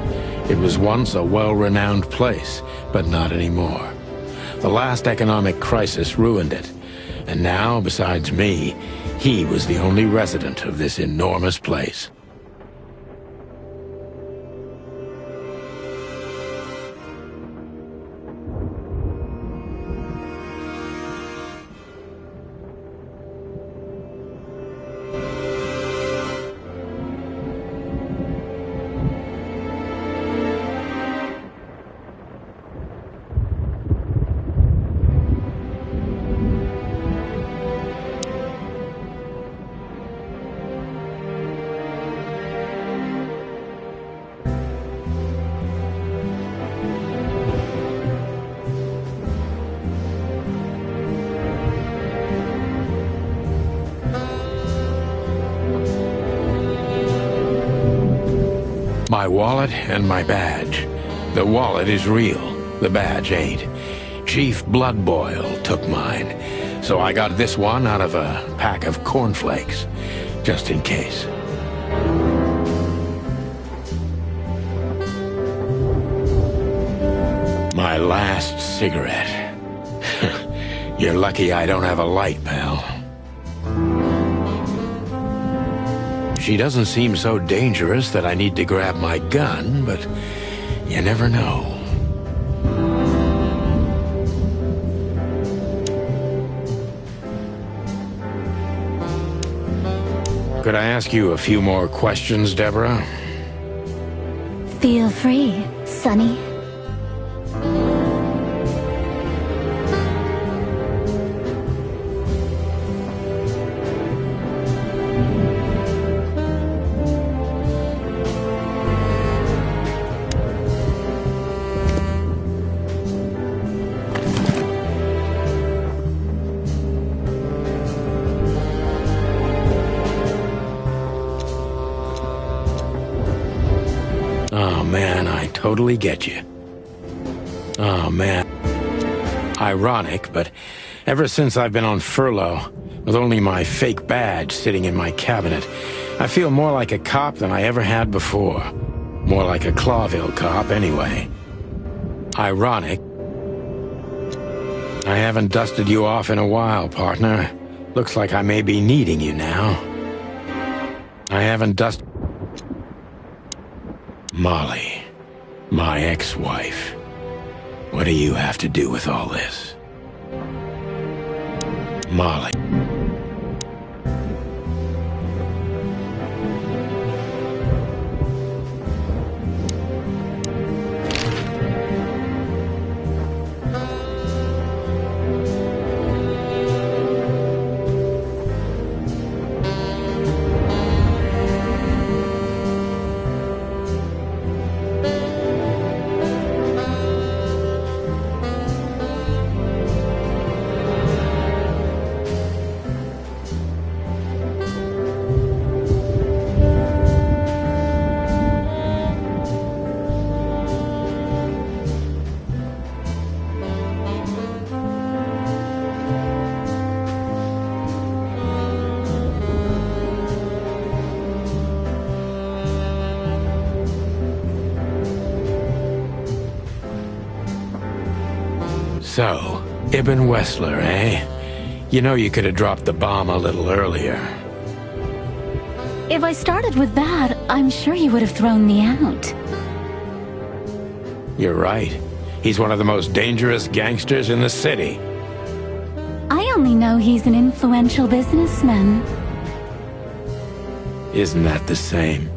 It was once a well-renowned place, but not anymore. The last economic crisis ruined it, and now, besides me, he was the only resident of this enormous place. My wallet and my badge. The wallet is real, the badge ain't. Chief Bloodboil took mine, so I got this one out of a pack of cornflakes, just in case. My last cigarette. You're lucky I don't have a light, pal. She doesn't seem so dangerous that I need to grab my gun, but you never know. Could I ask you a few more questions, Deborah? Feel free, Sonny. Oh man, I totally get you. Oh man. Ironic, but ever since I've been on furlough, with only my fake badge sitting in my cabinet, I feel more like a cop than I ever had before. More like a Clawville cop, anyway. Ironic. I haven't dusted you off in a while, partner. Looks like I may be needing you now. I haven't dusted... Molly, my ex-wife. What do you have to do with all this? Molly. So, Ibn Wessler, eh? You know you could have dropped the bomb a little earlier. If I started with that, I'm sure you would have thrown me out. You're right. He's one of the most dangerous gangsters in the city. I only know he's an influential businessman. Isn't that the same?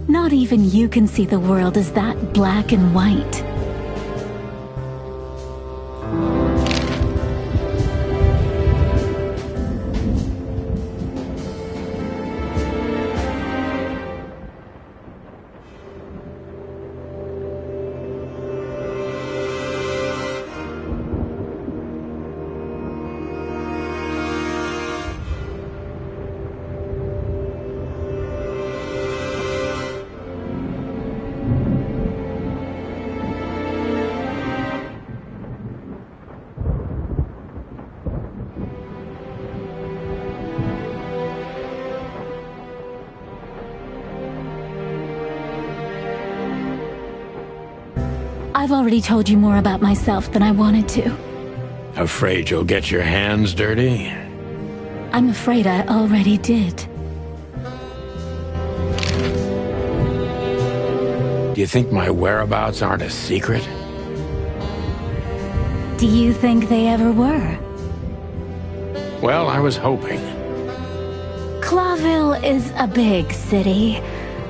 Not even you can see the world as that black and white. I've already told you more about myself than I wanted to. Afraid you'll get your hands dirty? I'm afraid I already did. Do you think my whereabouts aren't a secret? Do you think they ever were? Well, I was hoping. Clawville is a big city,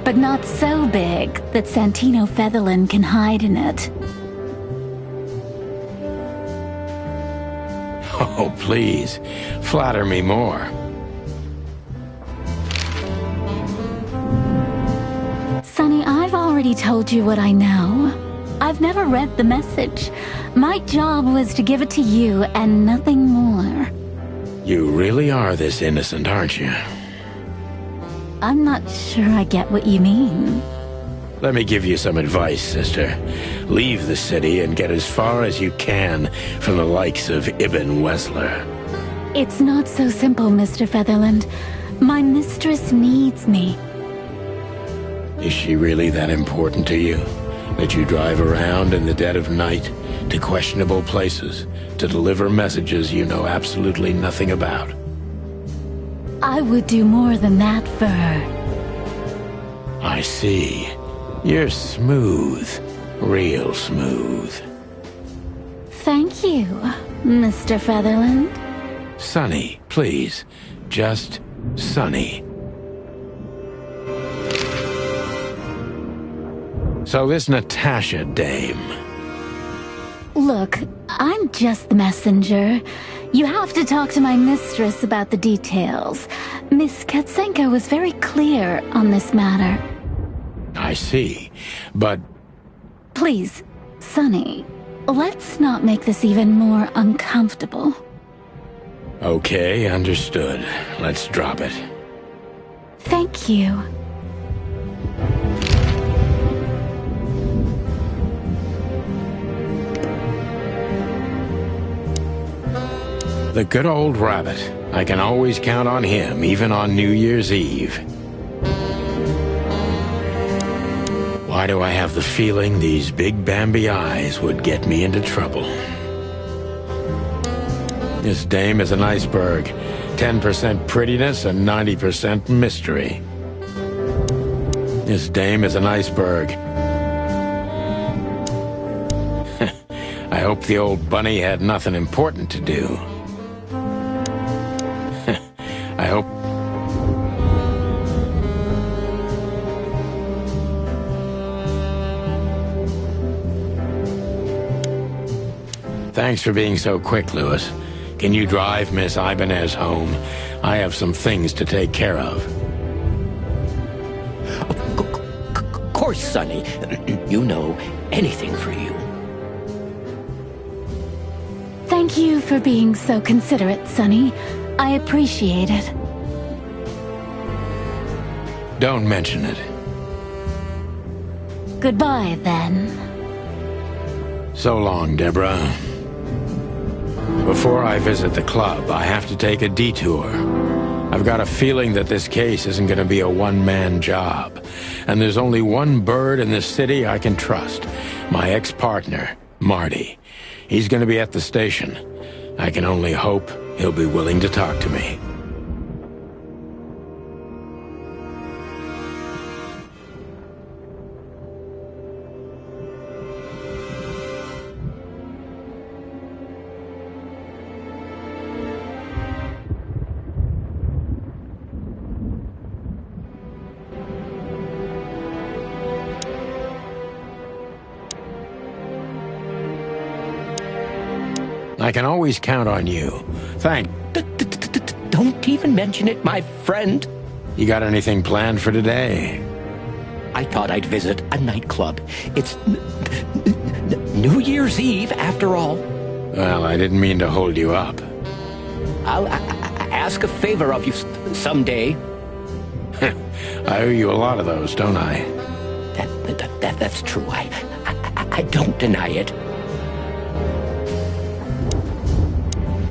but not so big that Santino Featherland can hide in it. Oh, please, flatter me more. Sonny, I've already told you what I know. I've never read the message. My job was to give it to you and nothing more. You really are this innocent, aren't you? I'm not sure I get what you mean. Let me give you some advice, sister. Leave the city and get as far as you can from the likes of Ibn Wesler. It's not so simple, Mr. Featherland. My mistress needs me. Is she really that important to you? That you drive around in the dead of night to questionable places to deliver messages you know absolutely nothing about? I would do more than that for her. I see. You're smooth. Real smooth. Thank you, Mr. Featherland. Sonny, please. Just Sonny. So this Natasha dame. Look, I'm just the messenger. You have to talk to my mistress about the details. Miss Katsenko was very clear on this matter. I see, but... Please, Sonny, let's not make this even more uncomfortable. Okay, understood. Let's drop it. Thank you. The good old rabbit. I can always count on him, even on New Year's Eve. Why do I have the feeling these big Bambi eyes would get me into trouble? This dame is an iceberg. 10% prettiness and 90% mystery. This dame is an iceberg. I hope the old bunny had nothing important to do. I hope... Thanks for being so quick, Lewis. Can you drive Miss Ibanez home? I have some things to take care of. Of course, Sonny. You know, anything for you. Thank you for being so considerate, Sonny. I appreciate it. Don't mention it. Goodbye, then. So long, Deborah. Before I visit the club, I have to take a detour. I've got a feeling that this case isn't going to be a one-man job. And there's only one bird in this city I can trust. My ex-partner, Marty. He's going to be at the station. I can only hope he'll be willing to talk to me. I can always count on you. Thank... Don't even mention it, my friend. You got anything planned for today? I thought I'd visit a nightclub. It's New Year's Eve, after all. Well, I didn't mean to hold you up. I'll ask a favor of you someday. I owe you a lot of those, don't I? That's true. I don't deny it.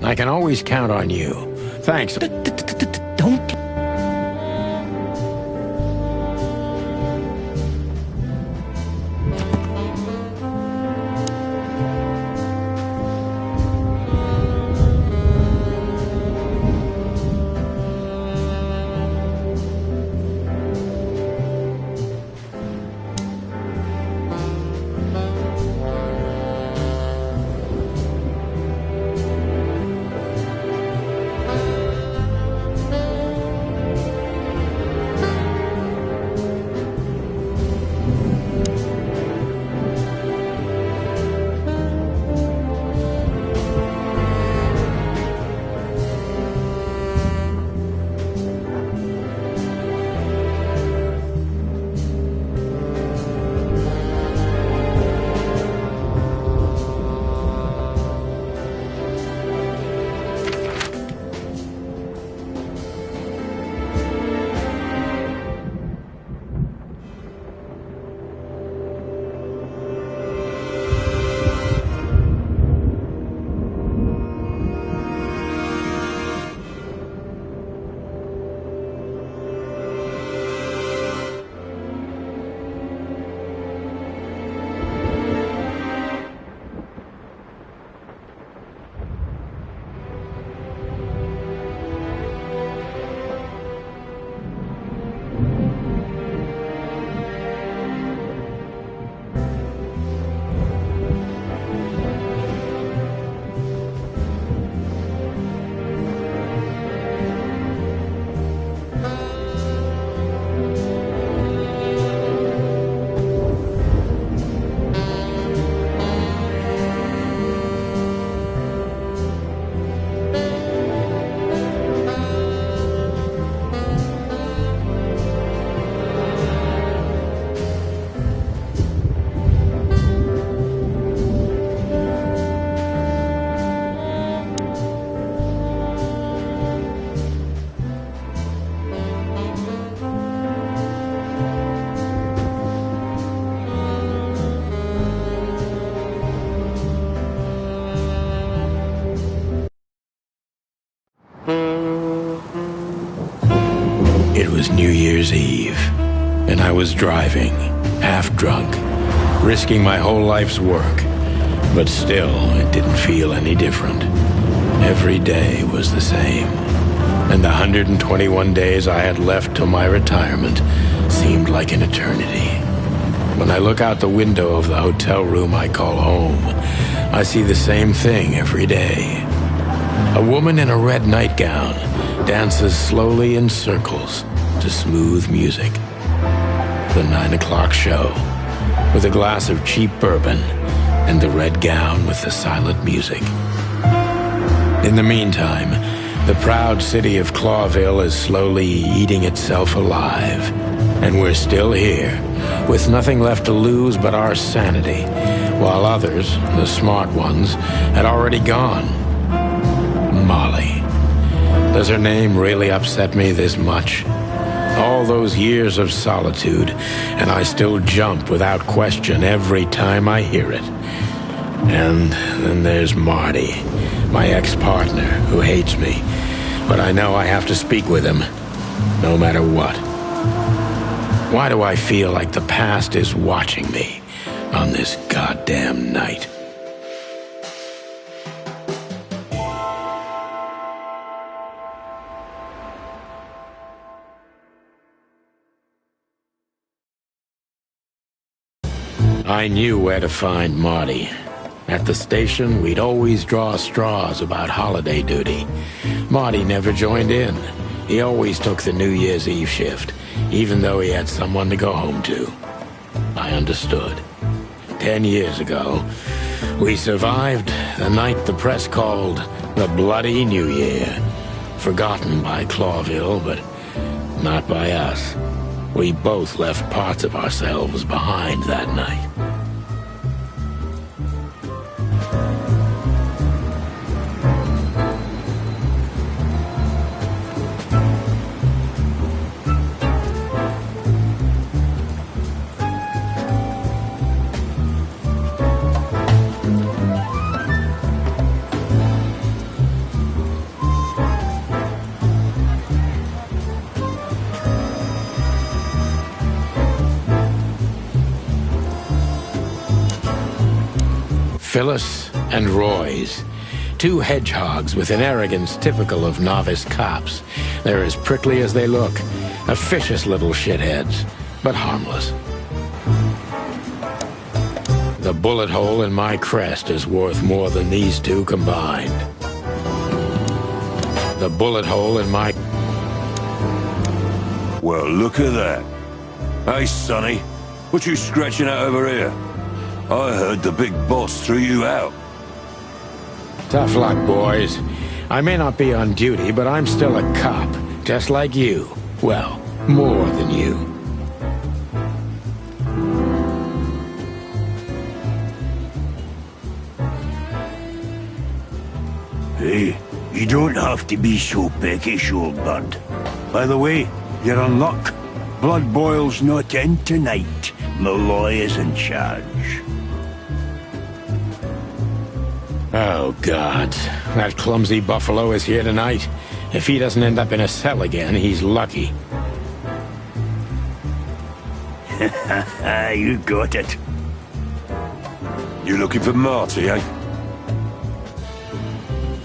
I can always count on you. Thanks. Don't... It was New Year's Eve, and I was driving, half drunk, risking my whole life's work. But still, it didn't feel any different. Every day was the same, and the 121 days I had left till my retirement seemed like an eternity. When I look out the window of the hotel room I call home, I see the same thing every day. A woman in a red nightgown dances slowly in circles to smooth music. The 9 o'clock show, with a glass of cheap bourbon and the red gown with the silent music. In the meantime, the proud city of Clawville is slowly eating itself alive. And we're still here, with nothing left to lose but our sanity, while others, the smart ones, had already gone. Molly. Does her name really upset me this much? All those years of solitude, and I still jump without question every time I hear it. And then there's Marty, my ex-partner, who hates me. But I know I have to speak with him, no matter what. Why do I feel like the past is watching me on this goddamn night? I knew where to find Marty. At the station, we'd always draw straws about holiday duty. Marty never joined in. He always took the New Year's Eve shift, even though he had someone to go home to. I understood. 10 years ago, We survived the night the press called the Bloody New Year. Forgotten by Clawville, but not by us. We both left parts of ourselves behind that night. Phyllis and Roy's. Two hedgehogs with an arrogance typical of novice cops. They're as prickly as they look. Officious little shitheads, but harmless. The bullet hole in my crest is worth more than these two combined. The bullet hole in my... Well, look at that. Hey, Sonny, what you scratching out over here? I heard the big boss threw you out. Tough luck, boys. I may not be on duty, but I'm still a cop, just like you. Well, more than you. Hey, you don't have to be so peckish, old bird. By the way, you're in luck. Blood Boil's not in tonight. Malloy is in charge. Oh, God. That clumsy buffalo is here tonight. If he doesn't end up in a cell again, he's lucky. You got it. You looking for Marty, eh?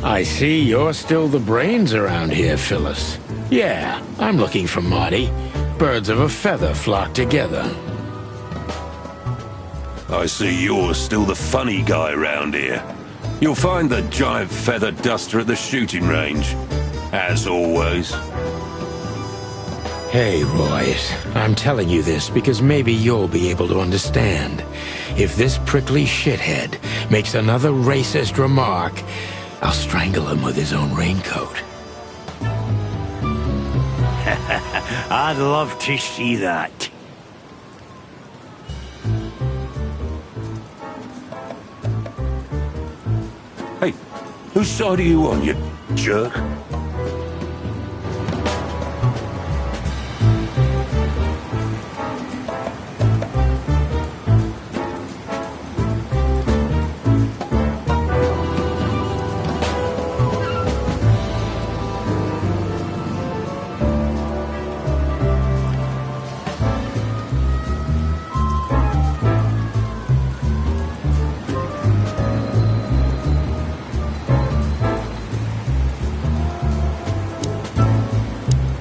I see you're still the brains around here, Phyllis. Yeah, I'm looking for Marty. Birds of a feather flock together. I see you're still the funny guy around here. You'll find the giant feather duster at the shooting range, as always. Hey, Royce, I'm telling you this because maybe you'll be able to understand. If this prickly shithead makes another racist remark, I'll strangle him with his own raincoat. I'd love to see that. Hey, whose side are you on, you jerk?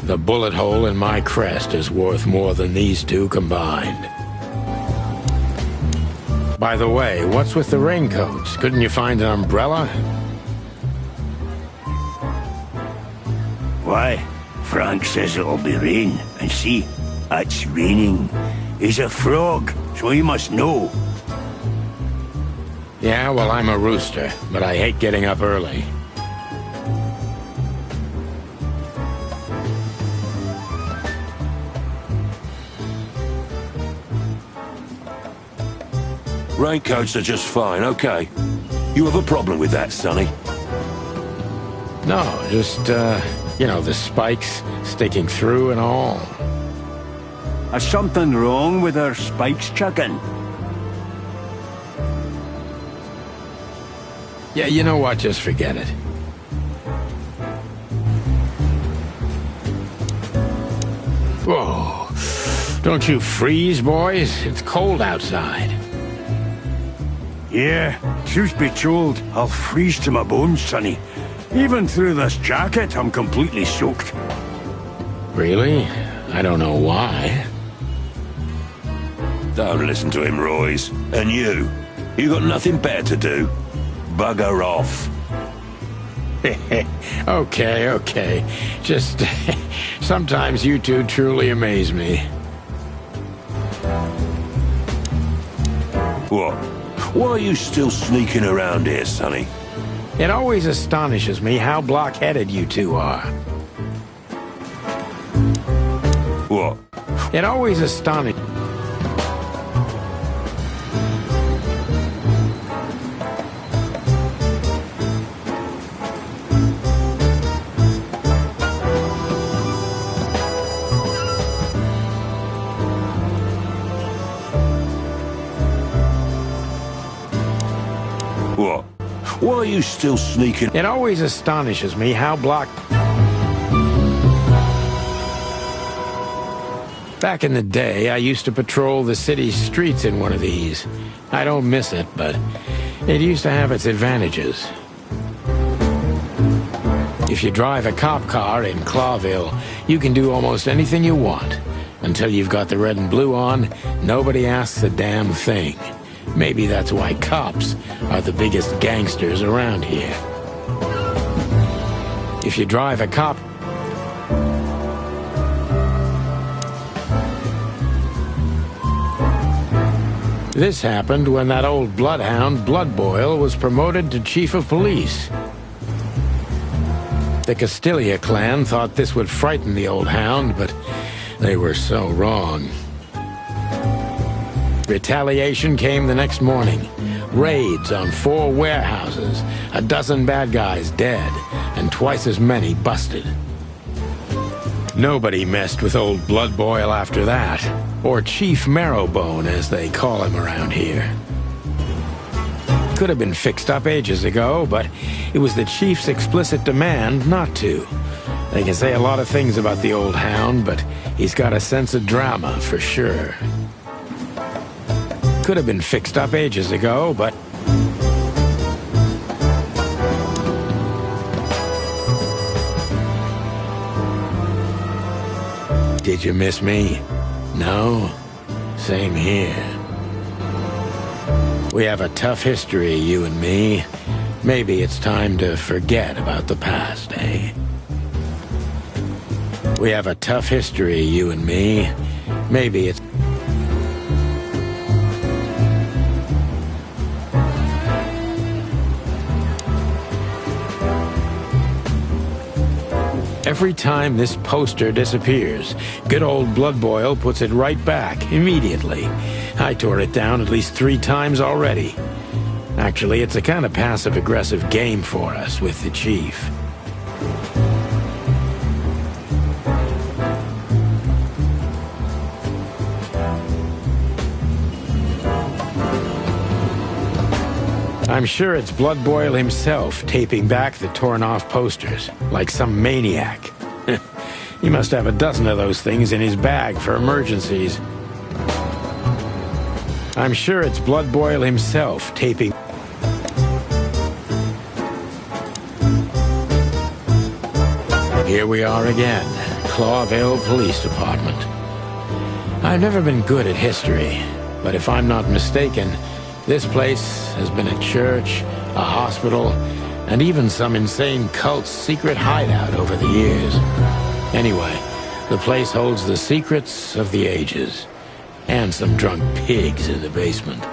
The bullet hole in my crest is worth more than these two combined. By the way, what's with the raincoats? Couldn't you find an umbrella? Why? Frank says it'll be rain, and see, it's raining. He's a frog, so he must know. Yeah, well, I'm a rooster, but I hate getting up early. Raincoats are just fine, okay. You have a problem with that, Sonny? No, just, you know, the spikes sticking through and all. Is something wrong with our spikes, chicken? Yeah, you know what? Just forget it. Whoa. Don't you freeze, boys? It's cold outside. Yeah, truth be told, I'll freeze to my bones, Sonny. Even through this jacket, I'm completely soaked. Really? I don't know why. Don't listen to him, Royce. And you got nothing better to do. Bugger off. Okay. Just, sometimes you two truly amaze me. What? Why are you still sneaking around here, Sonny? It always astonishes me how block-headed you two are. What? It always astonishes... What? Why are you still sneaking? It always astonishes me how Back in the day, I used to patrol the city streets in one of these. I don't miss it, but it used to have its advantages. If you drive a cop car in Clawville, you can do almost anything you want. Until you've got the red and blue on, nobody asks a damn thing. Maybe that's why cops are the biggest gangsters around here. If you drive a cop... This happened when that old bloodhound, Blood Boil, was promoted to chief of police. The Castilia clan thought this would frighten the old hound, but they were so wrong. Retaliation came the next morning. Raids on 4 warehouses, a dozen bad guys dead, and twice as many busted. Nobody messed with old Blood Boil after that, or Chief Marrowbone, as they call him around here. Could have been fixed up ages ago, but it was the chief's explicit demand not to. They can say a lot of things about the old hound, but he's got a sense of drama for sure. Could have been fixed up ages ago, but... Did you miss me? No? Same here. We have a tough history, you and me. Maybe it's time to forget about the past, eh? We have a tough history, you and me. Maybe it's... Every time this poster disappears, good old Blood Boil puts it right back, immediately. I tore it down at least 3 times already. Actually, it's a kind of passive-aggressive game for us with the chief. I'm sure it's Blood Boil himself taping back the torn-off posters, like some maniac. He must have a dozen of those things in his bag for emergencies. I'm sure it's Blood Boil himself taping... Here we are again, Clawville Police Department. I've never been good at history, but if I'm not mistaken, this place has been a church, a hospital, and even some insane cult's secret hideout over the years. Anyway, the place holds the secrets of the ages, and some drunk pigs in the basement.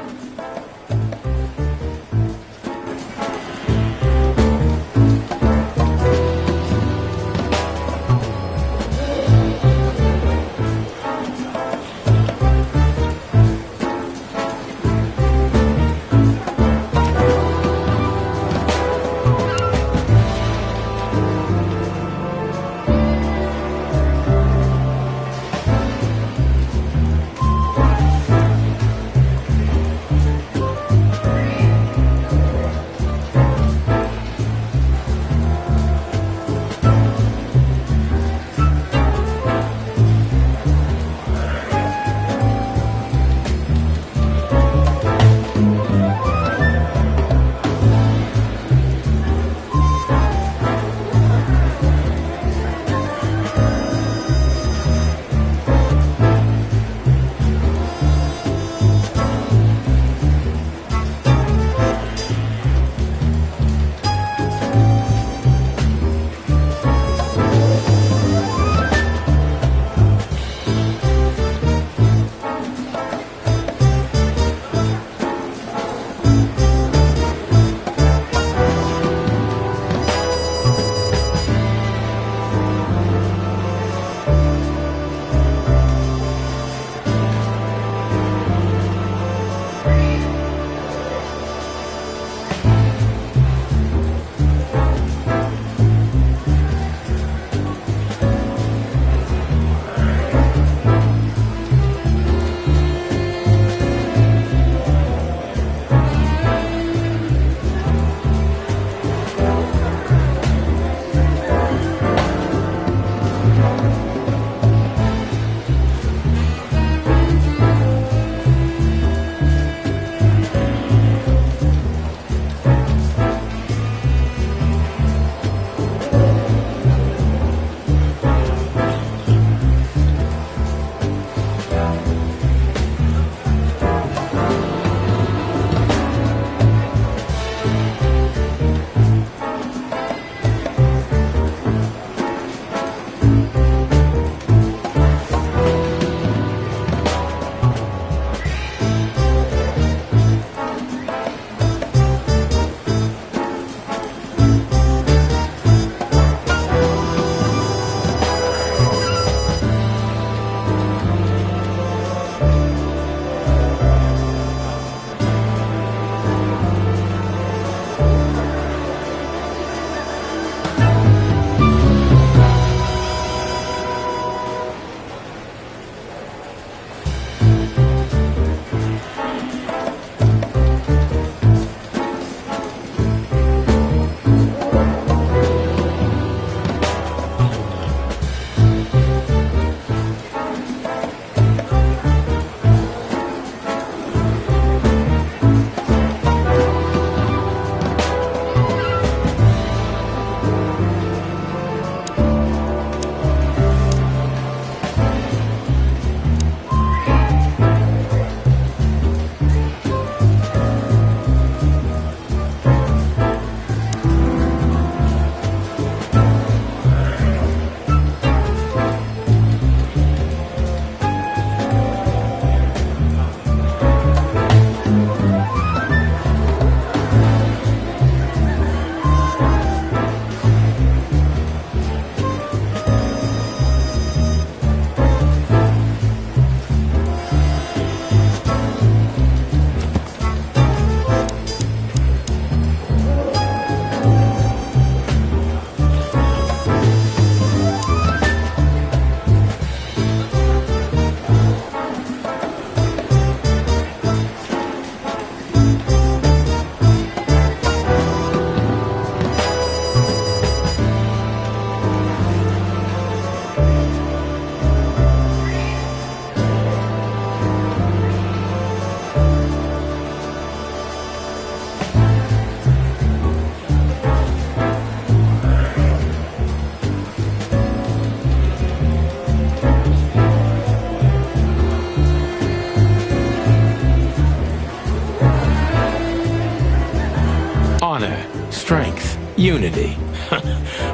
strength, unity.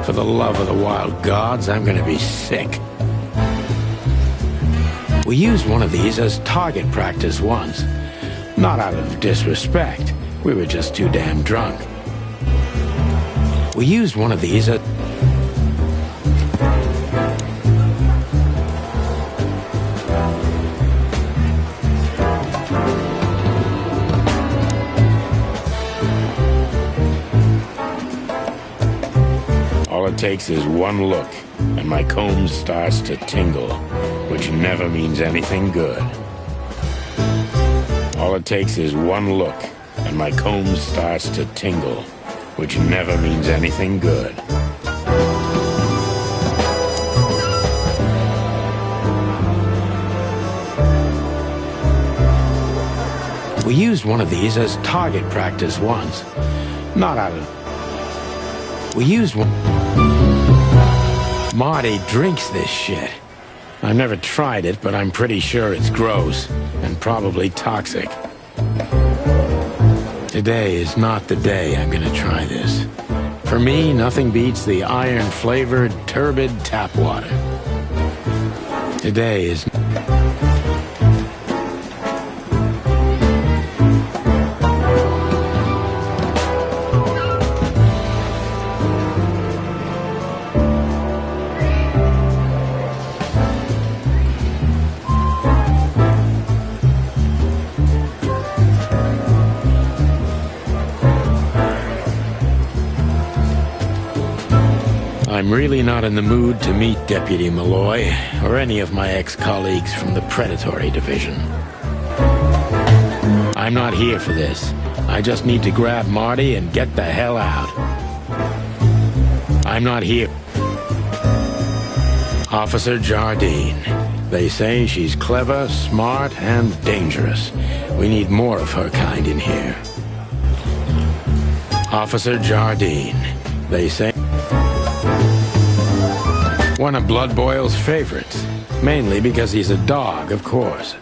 For the love of the wild gods, I'm gonna be sick. We used one of these as target practice once. Not out of disrespect. We were just too damn drunk. We used one of these as... All it takes is one look, and my comb starts to tingle, which never means anything good. All it takes is one look, and my comb starts to tingle, which never means anything good. We used one of these as target practice once. Not out of... We used one... Marty drinks this shit. I've never tried it, but I'm pretty sure it's gross and probably toxic. Today is not the day I'm gonna try this. For me, nothing beats the iron-flavored, turbid tap water. Today is... I'm really not in the mood to meet Deputy Malloy, or any of my ex-colleagues from the Predatory Division. I'm not here for this. I just need to grab Marty and get the hell out. I'm not here. Officer Jardine. They say she's clever, smart, and dangerous. We need more of her kind in here. Officer Jardine. They say... One of Blood Boyle's favorites. Mainly because he's a dog, of course.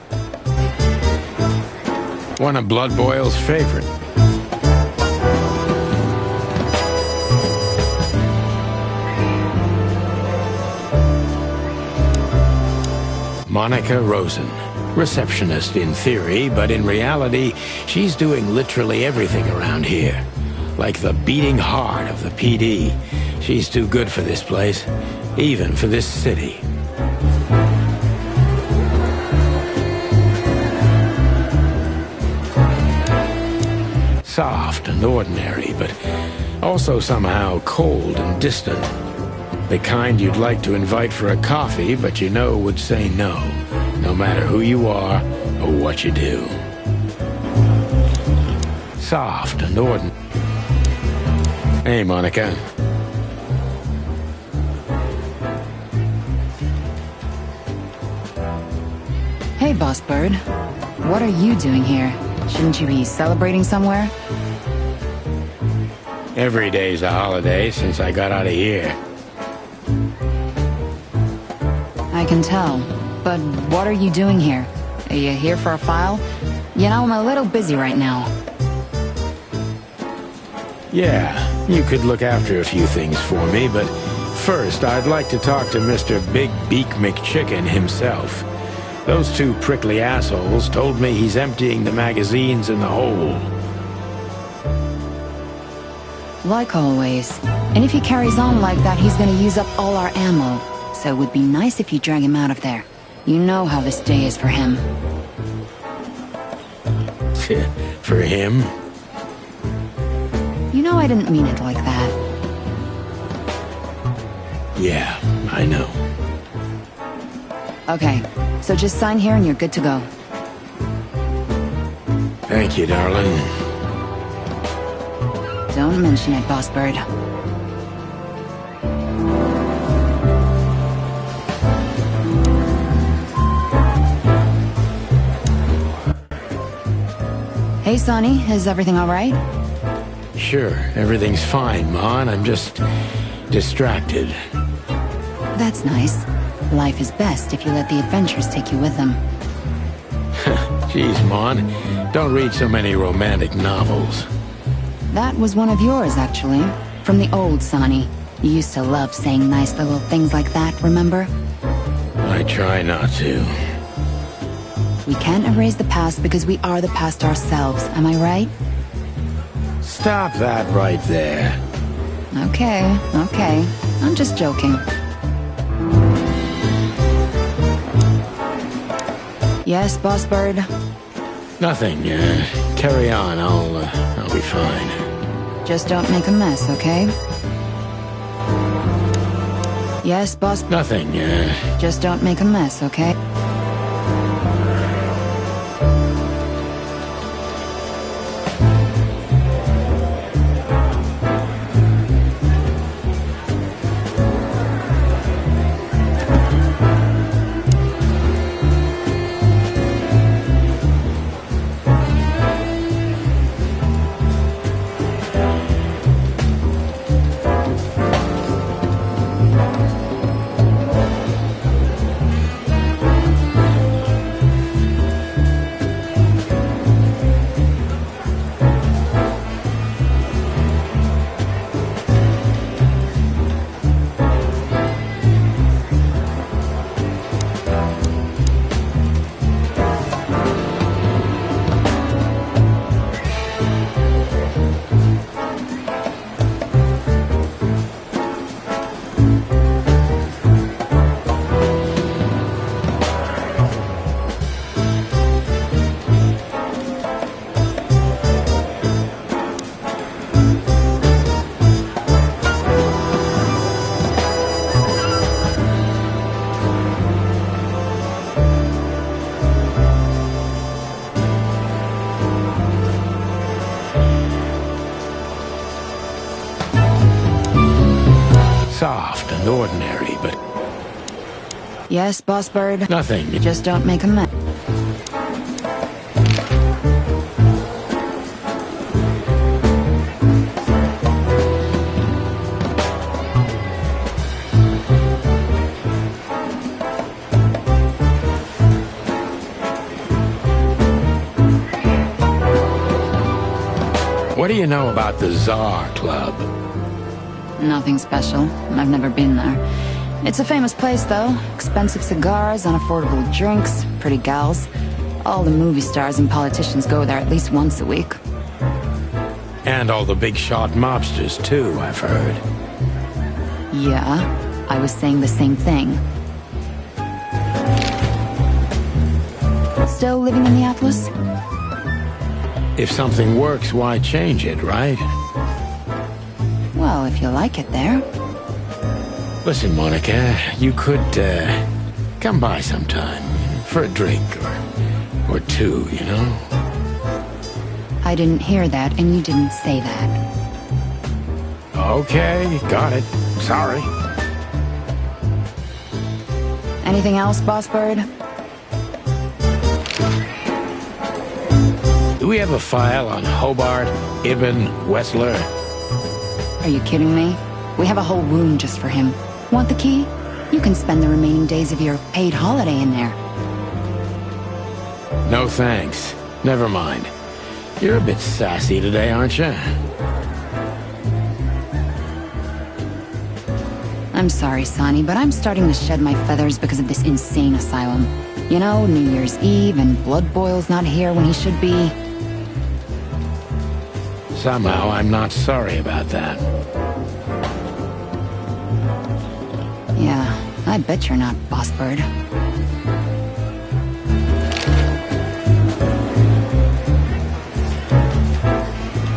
One of Blood Boyle's favorites. Monica Rosen. Receptionist in theory, but in reality, she's doing literally everything around here. Like the beating heart of the PD. She's too good for this place. Even for this city. Soft and ordinary, but also somehow cold and distant. The kind you'd like to invite for a coffee, but you know would say no, no matter who you are or what you do. Soft and ordinary. Hey, Monica. Hey, Boss Bird. What are you doing here? Shouldn't you be celebrating somewhere? Every day's a holiday since I got out of here. I can tell. But what are you doing here? Are you here for a file? You know, I'm a little busy right now. Yeah, you could look after a few things for me, but first I'd like to talk to Mr. Big Beak McChicken himself. Those two prickly assholes told me he's emptying the magazines in the hole. Like always. And if he carries on like that, he's gonna use up all our ammo. So it would be nice if you drag him out of there. You know how this day is for him. For him? You know I didn't mean it like that. Yeah, I know. Okay, so just sign here and you're good to go. Thank you, darling. Don't mention it, Boss Bird. Hey, Sonny, is everything all right? Sure, everything's fine, Mon. I'm just distracted. That's nice. Life is best if you let the adventures take you with them. Jeez, Mon. Don't read so many romantic novels. That was one of yours, actually. From the old Sonny. You used to love saying nice little things like that, remember? I try not to. We can't erase the past because we are the past ourselves, am I right? Stop that right there. Okay. I'm just joking. Yes, Boss Bird? Nothing. Carry on. I'll be fine. Just don't make a mess, okay? Yes, Boss? Nothing. Just don't make a mess, okay? Soft and ordinary, but... Yes, Boss Bird? Nothing. Just don't make a mess. What do you know about the Czar Club? Nothing special. I've never been there. It's a famous place, though. Expensive cigars, unaffordable drinks, pretty gals. All the movie stars and politicians go there at least once a week. And all the big shot mobsters, too, I've heard. Yeah, I was saying the same thing. Still living in the Atlas? If something works, why change it, right? Well, if you like it there. Listen, Monica, you could, come by sometime. For a drink, or two, you know? I didn't hear that, and you didn't say that. Okay, got it. Sorry. Anything else, Boss Bird? Do we have a file on Hobart, Ibn, Wessler? Are you kidding me? We have a whole room just for him. Want the key? You can spend the remaining days of your paid holiday in there. No thanks. Never mind. You're a bit sassy today, aren't you? I'm sorry, Sonny, but I'm starting to shed my feathers because of this insane asylum. You know, New Year's Eve and Blood Boil's not here when he should be. Somehow, I'm not sorry about that. Yeah, I bet you're not, Boss Bird.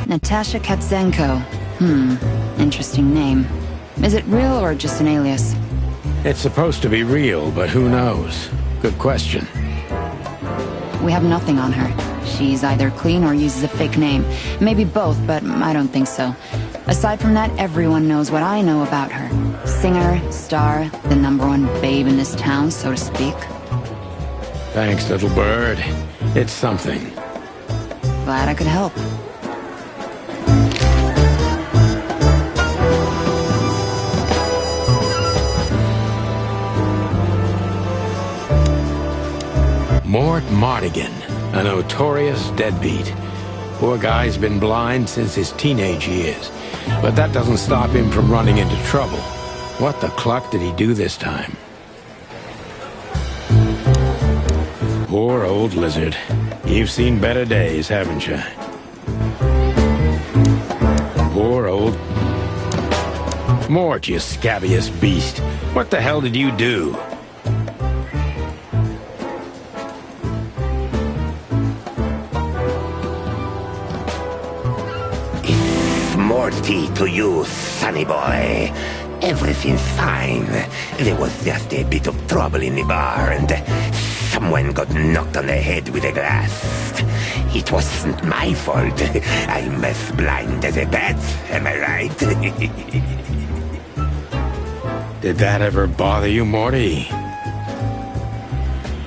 Natasha Katzenko. Interesting name. Is it real or just an alias? It's supposed to be real, but who knows? Good question. We have nothing on her. She's either clean or uses a fake name. Maybe both, but I don't think so. Aside from that, everyone knows what I know about her. Singer, star, the #1 babe in this town, so to speak. Thanks, little bird. It's something. Glad I could help. Mort Mardigan, a notorious deadbeat. Poor guy's been blind since his teenage years. But that doesn't stop him from running into trouble. What the cluck did he do this time? Poor old lizard. You've seen better days, haven't you? Poor old... Mort, you scabbiest beast. What the hell did you do? Morty to you, sonny boy. Everything's fine. There was just a bit of trouble in the bar and someone got knocked on the head with a glass. It wasn't my fault. I'm as blind as a bat, am I right? Did that ever bother you, Morty?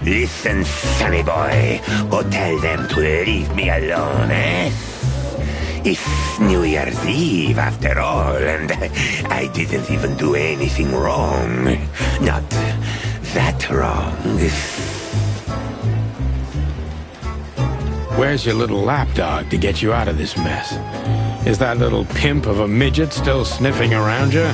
Listen, sonny boy. Go tell them to leave me alone, eh? It's New Year's Eve, after all, and I didn't even do anything wrong. Not that wrong. Where's your little lapdog to get you out of this mess? Is that little pimp of a midget still sniffing around you?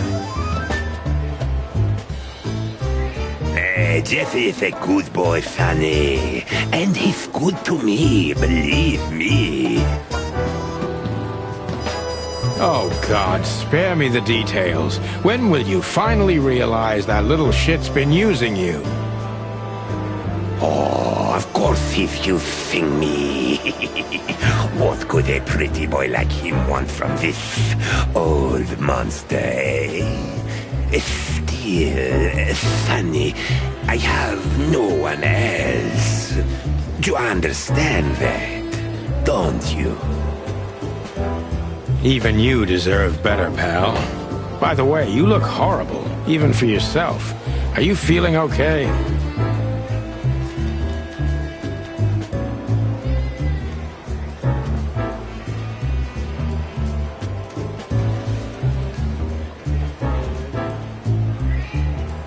Jeffy is a good boy, Sonny. And he's good to me, believe me. Oh, God, spare me the details. When will you finally realize that little shit's been using you? Oh, of course he's using me. What could a pretty boy like him want from this old monster, eh? Still, Sonny, I have no one else. Do you understand that, don't you? Even you deserve better, pal. By the way, you look horrible, even for yourself. Are you feeling okay?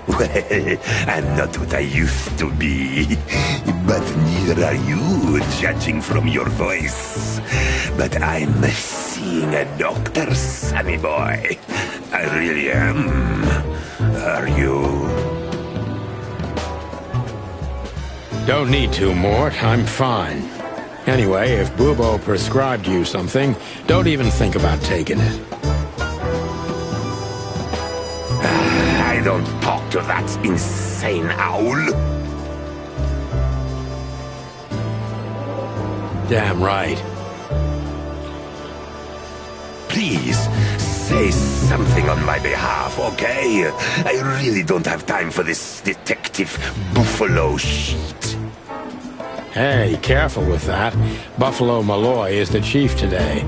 Well, I'm not what I used to be. But neither are you, judging from your voice. But I'm seeing a doctor, sonny boy. I really am. Are you? Don't need to, Mort. I'm fine. Anyway, if Bubo prescribed you something, don't even think about taking it. I don't talk to that insane owl. Damn right. Please, say something on my behalf, okay? I really don't have time for this Detective Buffalo shit. Hey, careful with that. Buffalo Malloy is the chief today.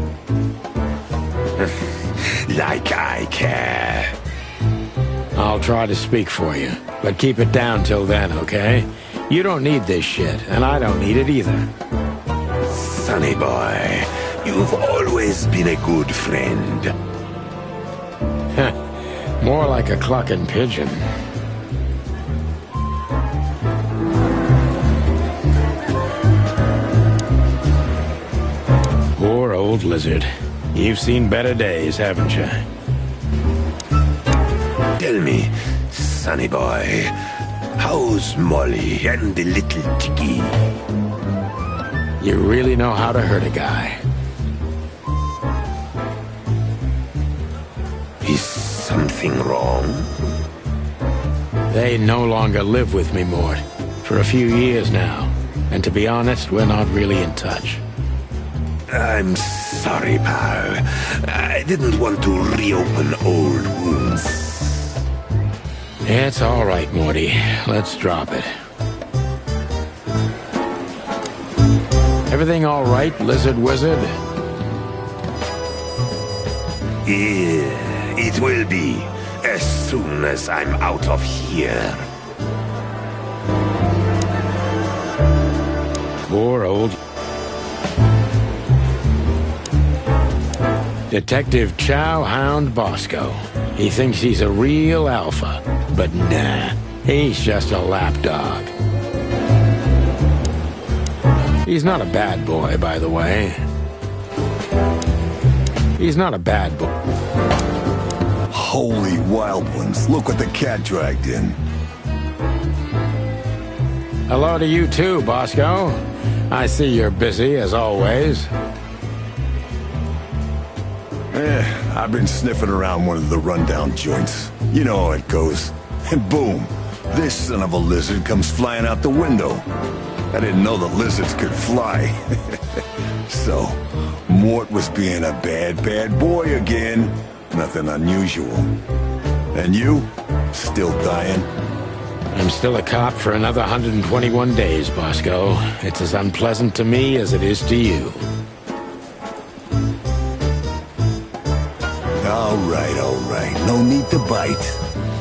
Like I care. I'll try to speak for you, but keep it down till then, okay? You don't need this shit, and I don't need it either. Sonny boy, you've always been a good friend. More like a clucking pigeon. Poor old lizard. You've seen better days, haven't you? Tell me, sonny boy, how's Molly and the little chickie? You really know how to hurt a guy. Is something wrong? They no longer live with me, Mort. For a few years now. And to be honest, we're not really in touch. I'm sorry, pal. I didn't want to reopen old wounds. It's all right, Morty. Let's drop it. Everything all right, Lizard Wizard? Yeah, it will be. As soon as I'm out of here. Poor old... Detective Chow Hound Bosco. He thinks he's a real alpha, but nah, he's just a lapdog. He's not a bad boy, by the way. He's not a bad boy. Holy wild ones, look what the cat dragged in. Hello to you too, Bosco. I see you're busy, as always. I've been sniffing around one of the rundown joints. You know how it goes. And boom, this son of a lizard comes flying out the window. I didn't know the lizards could fly. So, Mort was being a bad boy again. Nothing unusual. And you? Still dying? I'm still a cop for another 121 days, Bosco. It's as unpleasant to me as it is to you. All right. No need to bite.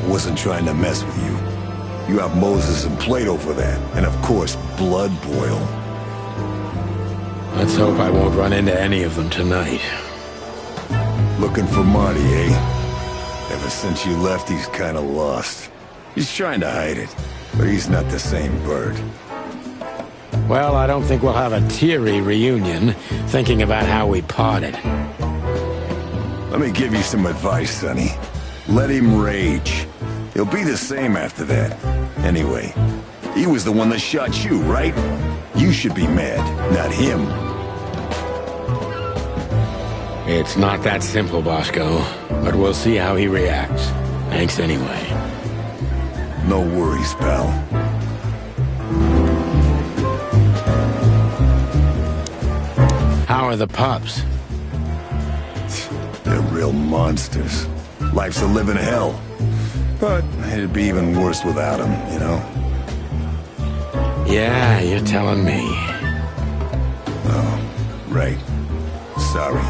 Wasn't trying to mess with you. You have Moses and Plato for that. And of course, Blood Boil. Let's hope I won't run into any of them tonight. Looking for Marty, eh? Ever since you left, he's kinda lost. He's trying to hide it, but he's not the same bird. Well, I don't think we'll have a teary reunion, thinking about how we parted. Let me give you some advice, Sonny. Let him rage. He'll be the same after that. Anyway, he was the one that shot you, right? You should be mad, not him. It's not that simple, Bosco, but we'll see how he reacts. Thanks anyway. No worries, pal. How are the pups? They're real monsters. Life's a living hell. But it'd be even worse without them, you know? Yeah, you're telling me. Oh, right. Sorry.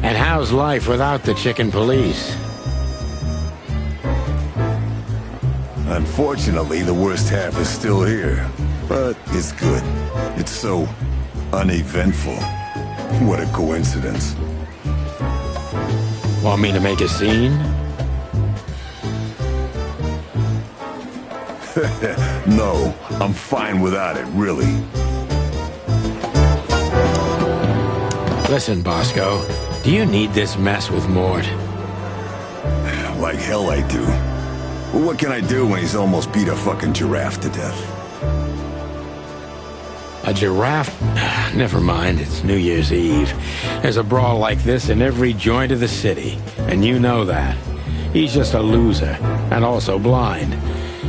And how's life without the chicken police? Unfortunately, the worst half is still here. But it's good. It's so uneventful. What a coincidence. Want me to make a scene? No, I'm fine without it, really. Listen, Bosco, do you need this mess with Mort? Like hell I do. Well, what can I do when he's almost beat a fucking giraffe to death? A giraffe? Never mind, it's New Year's Eve. There's a brawl like this in every joint of the city, and you know that. He's just a loser, and also blind.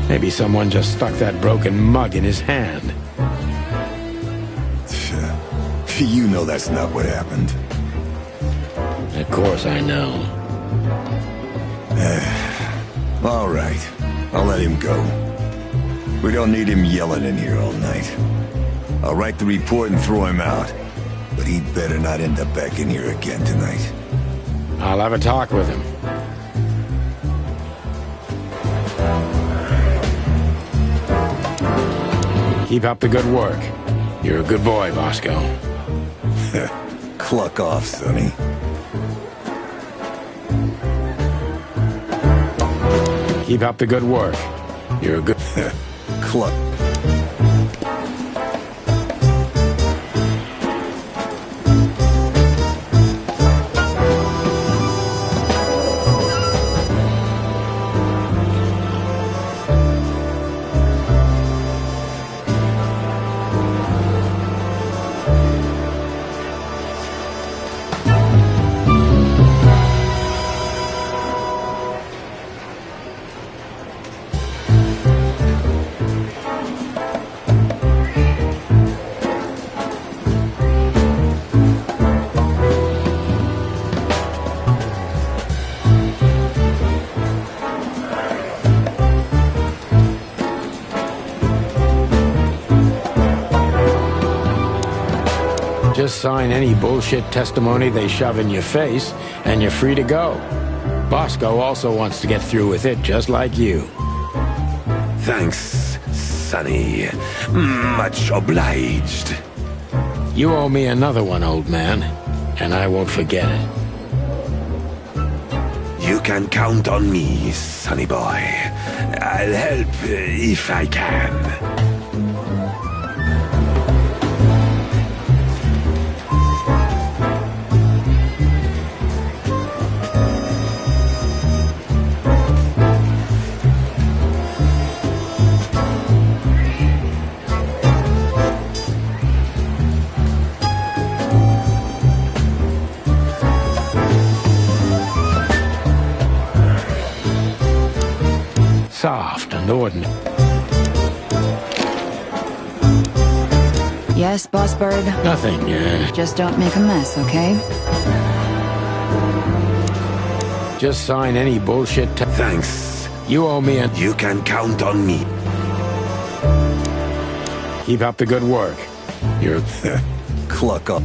Maybe someone just stuck that broken mug in his hand. You know that's not what happened. Of course I know. All right, I'll let him go. We don't need him yelling in here all night. I'll write the report and throw him out. But he'd better not end up back in here again tonight. I'll have a talk with him. Keep up the good work. You're a good boy, Bosco. Cluck off, Sonny. Keep up the good work. You're a good... Cluck. Just sign any bullshit testimony they shove in your face, and you're free to go. Bosco also wants to get through with it, just like you. Thanks, Sonny. Much obliged. You owe me another one, old man, and I won't forget it. You can count on me, Sonny boy. I'll help if I can. soft and ordinary. Yes, Boss Bird? Nothing, Just don't make a mess, okay? just sign any bullshit. Thanks. You owe me a... You can count on me. Keep up the good work. You're... Cluck up.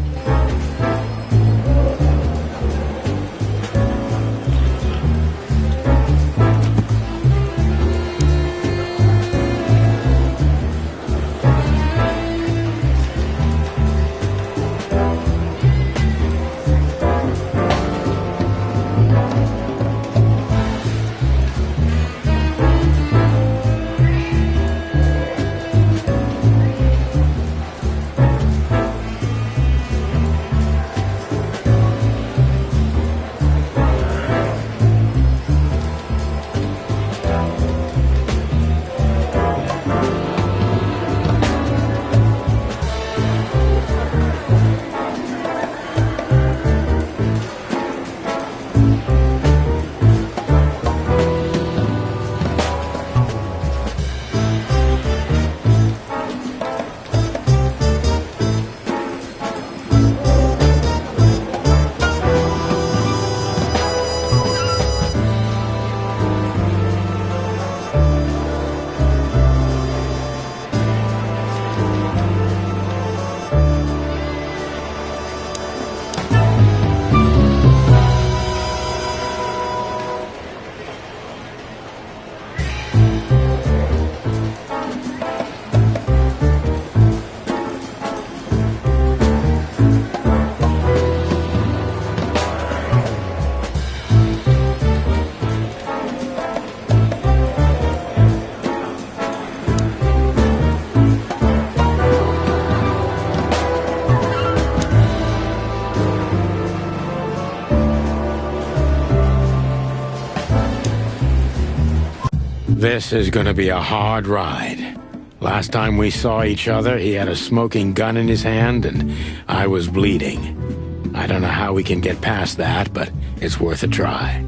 This is gonna be a hard ride. Last time we saw each other, he had a smoking gun in his hand, and I was bleeding. I don't know how we can get past that, but it's worth a try.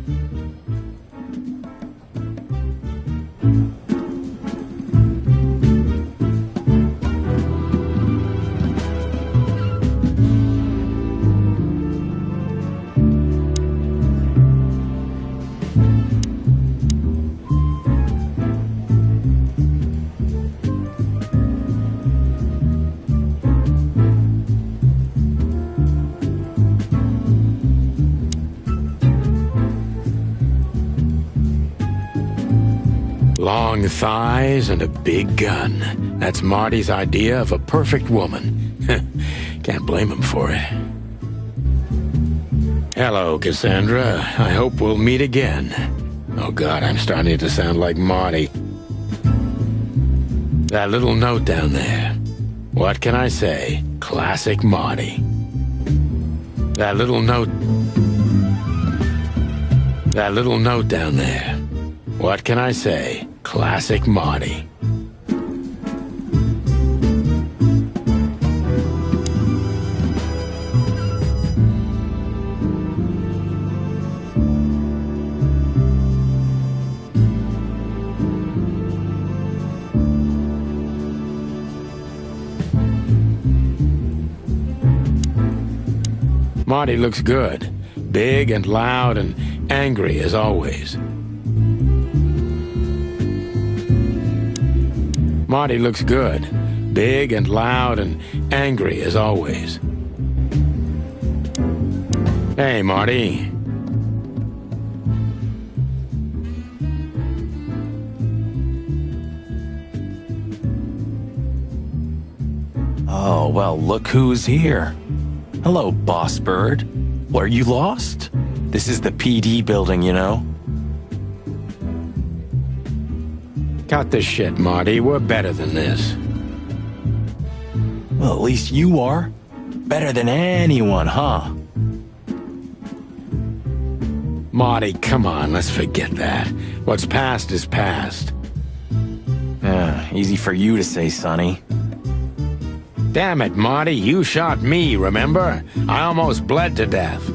Long thighs and a big gun. That's Marty's idea of a perfect woman. Can't blame him for it. Hello, Cassandra. I hope we'll meet again. Oh God, I'm starting to sound like Marty. That little note down there. What can I say? Classic Marty. That little note down there. What can I say? Classic Marty. Marty looks good. Big and loud and angry as always. Marty looks good. Big and loud and angry as always. Hey, Marty. Oh, well, look who's here. Hello, Boss Bird. Were you lost? This is the PD building, you know. Cut the shit, Marty. We're better than this. Well, at least you are. Better than anyone, huh? Marty, come on, let's forget that. What's past is past. Easy for you to say, Sonny. Damn it, Marty, you shot me, remember? I almost bled to death.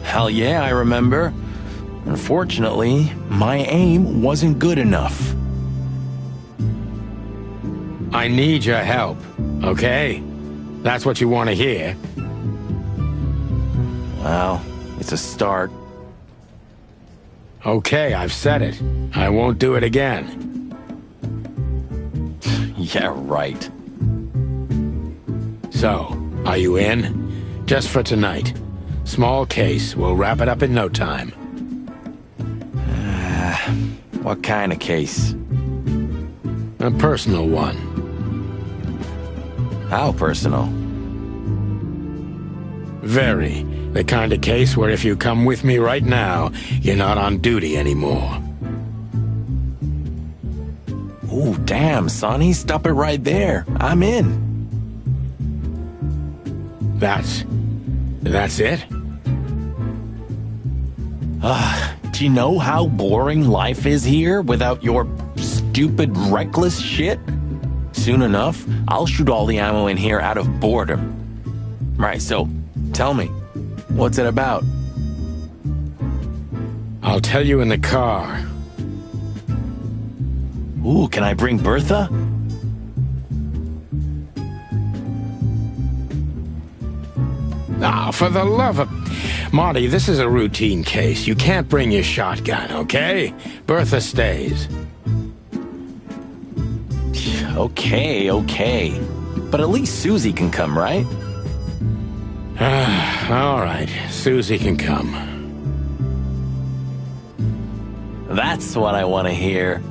Hell yeah, I remember. Unfortunately, my aim wasn't good enough. I need your help, okay? That's what you want to hear. Well, it's a start. Okay, I've said it. I won't do it again. Yeah, right. So, are you in? Just for tonight. Small case. We'll wrap it up in no time. What kind of case? A personal one. How personal? Very. The kind of case where if you come with me right now, you're not on duty anymore. Ooh, damn, Sonny, stop it right there. I'm in. That's it? Do you know how boring life is here without your stupid, reckless shit? Soon enough, I'll shoot all the ammo in here out of boredom. Right, so, tell me, what's it about? I'll tell you in the car. Ooh, can I bring Bertha? Ah, for the love of... Marty, this is a routine case. You can't bring your shotgun, okay? Bertha stays. Okay. But at least Susie can come, right? All right, Susie can come. That's what I want to hear.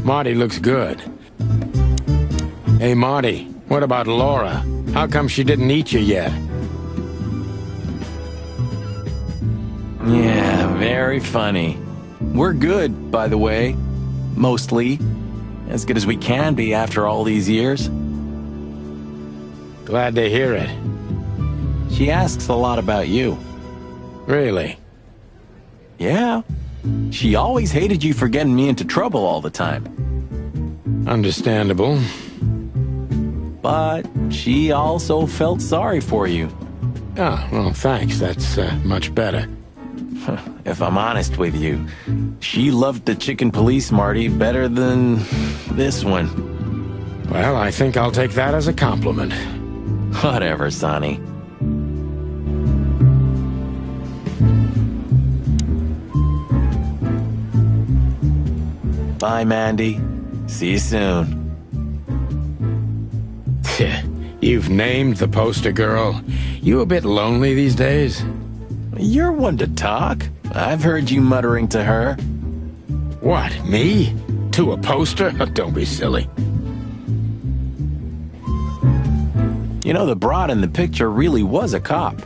Marty looks good. Hey, Marty, what about Laura? How come she didn't eat you yet? Yeah, very funny. We're good, by the way. Mostly. As good as we can be after all these years. Glad to hear it. She asks a lot about you. Really? Yeah. She always hated you for getting me into trouble all the time. Understandable. But she also felt sorry for you. Ah, well, thanks. That's much better. If I'm honest with you, she loved the chicken police, Marty, better than this one. Well, I think I'll take that as a compliment. Whatever, Sonny. Bye, Mandy. See you soon. You've named the poster girl. You a bit lonely these days? You're one to talk. I've heard you muttering to her. What, me? To a poster? Don't be silly. You know, the broad in the picture really was a cop.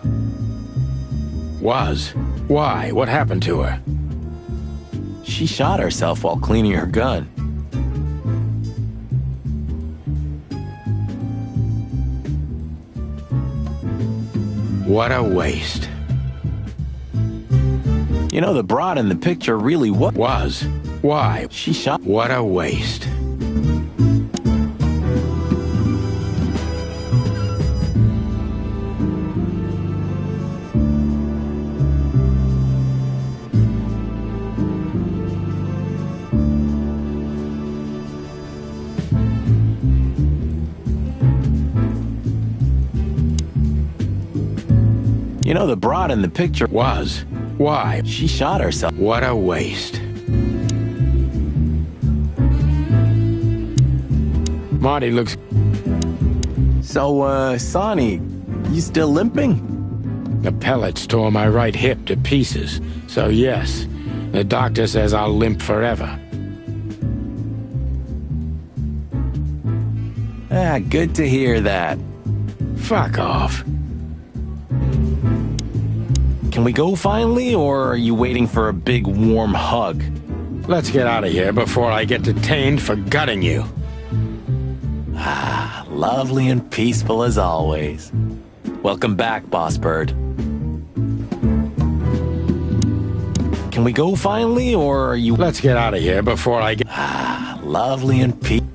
Was? Why? What happened to her? She shot herself while cleaning her gun. What a waste. You know, the broad in the picture really was. Why? She shot. What a waste. You know, the broad in the picture was. Why? She shot herself. What a waste. Marty looks... So, Sonny, you still limping? The pellets tore my right hip to pieces. So yes, the doctor says I'll limp forever. Ah, good to hear that. Fuck off. Can we go finally, or are you waiting for a big warm hug? Let's get out of here before I get detained for gutting you. Ah, lovely and peaceful as always. Welcome back, Boss Bird. Can we go finally, or are you... Let's get out of here before I get... Ah, lovely and peaceful.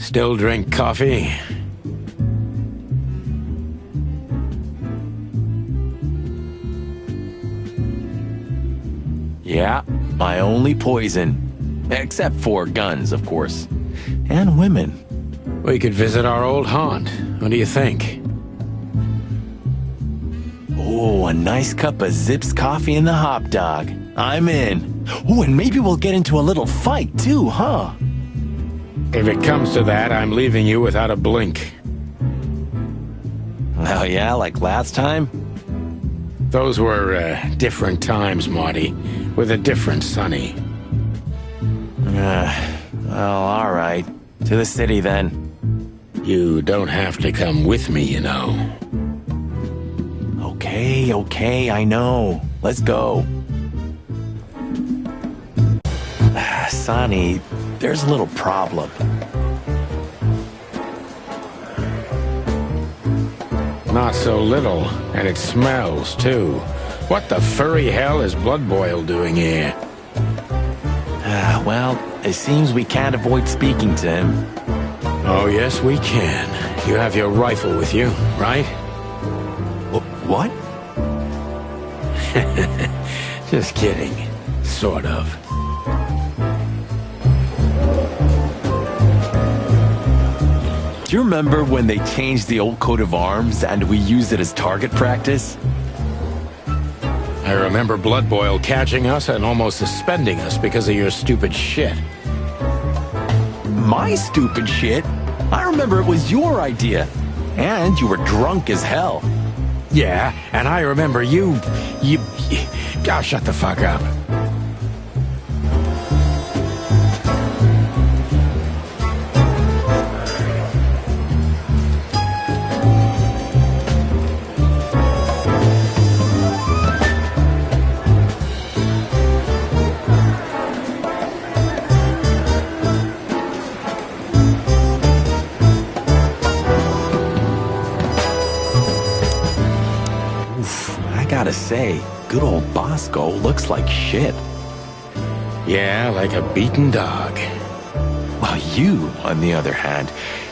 Still drink coffee? Yeah, my only poison. Except for guns, of course. And women. We could visit our old haunt. What do you think? Oh, a nice cup of Zips coffee and the hot dog. I'm in. Oh, and maybe we'll get into a little fight too, huh? If it comes to that, I'm leaving you without a blink. Oh yeah, like last time? Those were different times, Marty, with a different Sonny. Well, all right. To the city, then. You don't have to come with me, you know. Okay, I know. Let's go. Sonny, there's a little problem. Not so little, and it smells, too. What the furry hell is Blood Boil doing here? Well, it seems we can't avoid speaking to him. Oh, yes, we can. You have your rifle with you, right? What? Just kidding. Sort of. Do you remember when they changed the old coat of arms and we used it as target practice? I remember Blood Boil catching us and almost suspending us because of your stupid shit. My stupid shit? I remember it was your idea. And you were drunk as hell. Yeah, and I remember you... Oh, shut the fuck up. gotta say, good old Bosco looks like shit. Yeah, like a beaten dog. Well, you, on the other hand,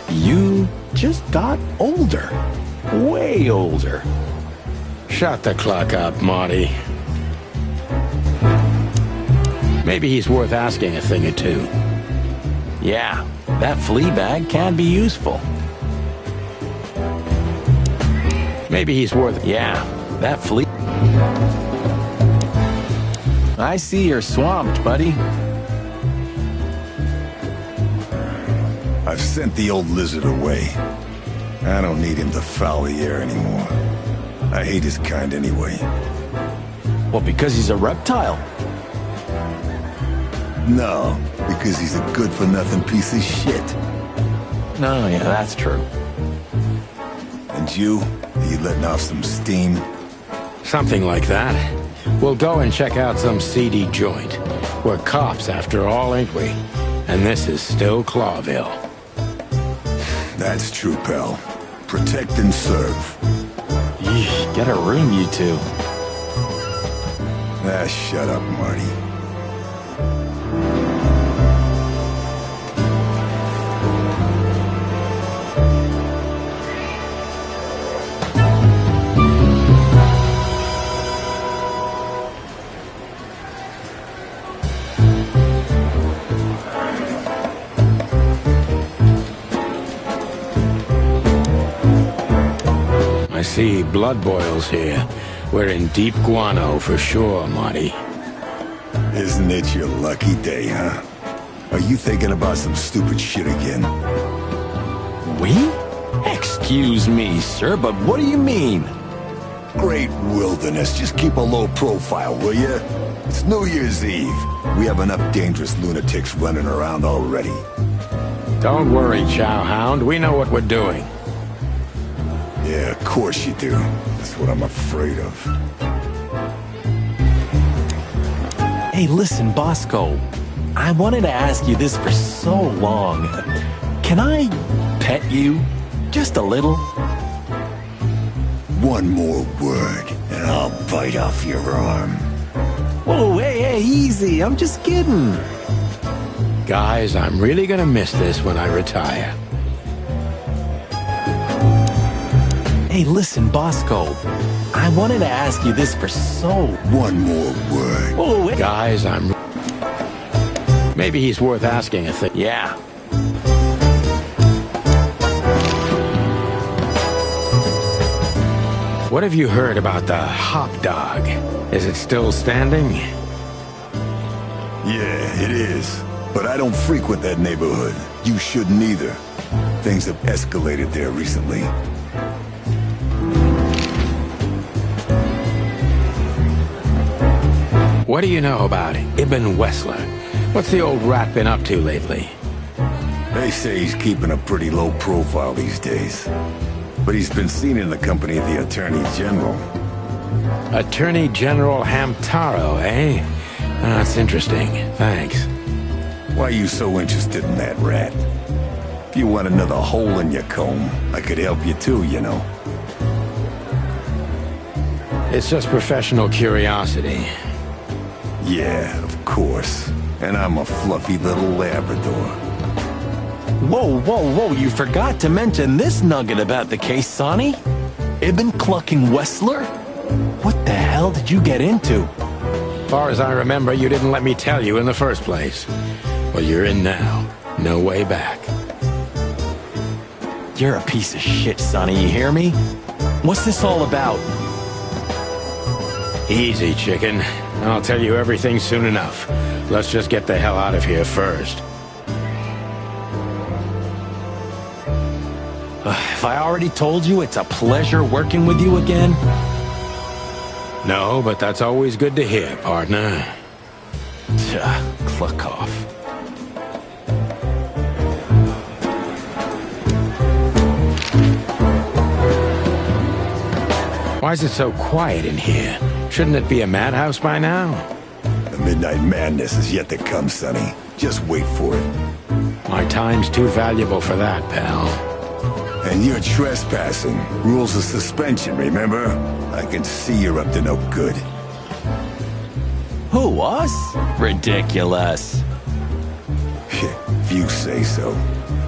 you just got older. Way older. Shut the clock up, Marty. Maybe he's worth asking a thing or two. Yeah, that flea bag can be useful. Maybe he's worth... Yeah, that flea... I see you're swamped, buddy. I've sent the old lizard away. I don't need him to foul the air anymore. I hate his kind anyway. Well, because he's a reptile. No, because he's a good-for-nothing piece of shit. No, yeah, that's true. And you? Are you letting off some steam? Something like that. We'll go and check out some seedy joint. We're cops, after all, ain't we? And this is still Clawville. That's true, pal. Protect and serve. Yeesh, get a room, you two. Ah, shut up, Marty. I see blood boils here. We're in deep guano for sure, Marty. Isn't it your lucky day, huh? Are you thinking about some stupid shit again? We? Excuse me, sir, but what do you mean? Great wilderness. Just keep a low profile, will ya? It's New Year's Eve. We have enough dangerous lunatics running around already. Don't worry, Chowhound. We know what we're doing. Yeah, of course you do. That's what I'm afraid of. Hey, listen, Bosco. I wanted to ask you this for so long. Can I pet you? Just a little? One more word, and I'll bite off your arm. Whoa, hey, easy. I'm just kidding. Guys, I'm really gonna miss this when I retire. Hey, listen, Bosco. I wanted to ask you this for so... One more word. Whoa, hey. Guys, maybe he's worth asking a thing. Yeah. What have you heard about the hop dog? Is it still standing? Yeah, it is. But I don't frequent that neighborhood. You shouldn't either. Things have escalated there recently. What do you know about Ibn Wessler? What's the old rat been up to lately? They say he's keeping a pretty low profile these days. But he's been seen in the company of the Attorney General. Attorney General Hamtaro, eh? That's interesting. Thanks. Why are you so interested in that rat? If you want another hole in your comb, I could help you too, you know. It's just professional curiosity. Yeah, of course. And I'm a fluffy little Labrador. Whoa, you forgot to mention this nugget about the case, Sonny. Ibn clucking Wessler? What the hell did you get into? Far as I remember, you didn't let me tell you in the first place. Well, you're in now. No way back. You're a piece of shit, Sonny, you hear me? What's this all about? Easy, chicken. I'll tell you everything soon enough. Let's just get the hell out of here first. Have I already told you it's a pleasure working with you again? No, but that's always good to hear, partner. Cluck off. Why is it so quiet in here? Shouldn't it be a madhouse by now? The midnight madness is yet to come, Sonny. Just wait for it. My time's too valuable for that, pal. And you're trespassing. Rules of suspension, remember? I can see you're up to no good. Who, us? Ridiculous. If you say so.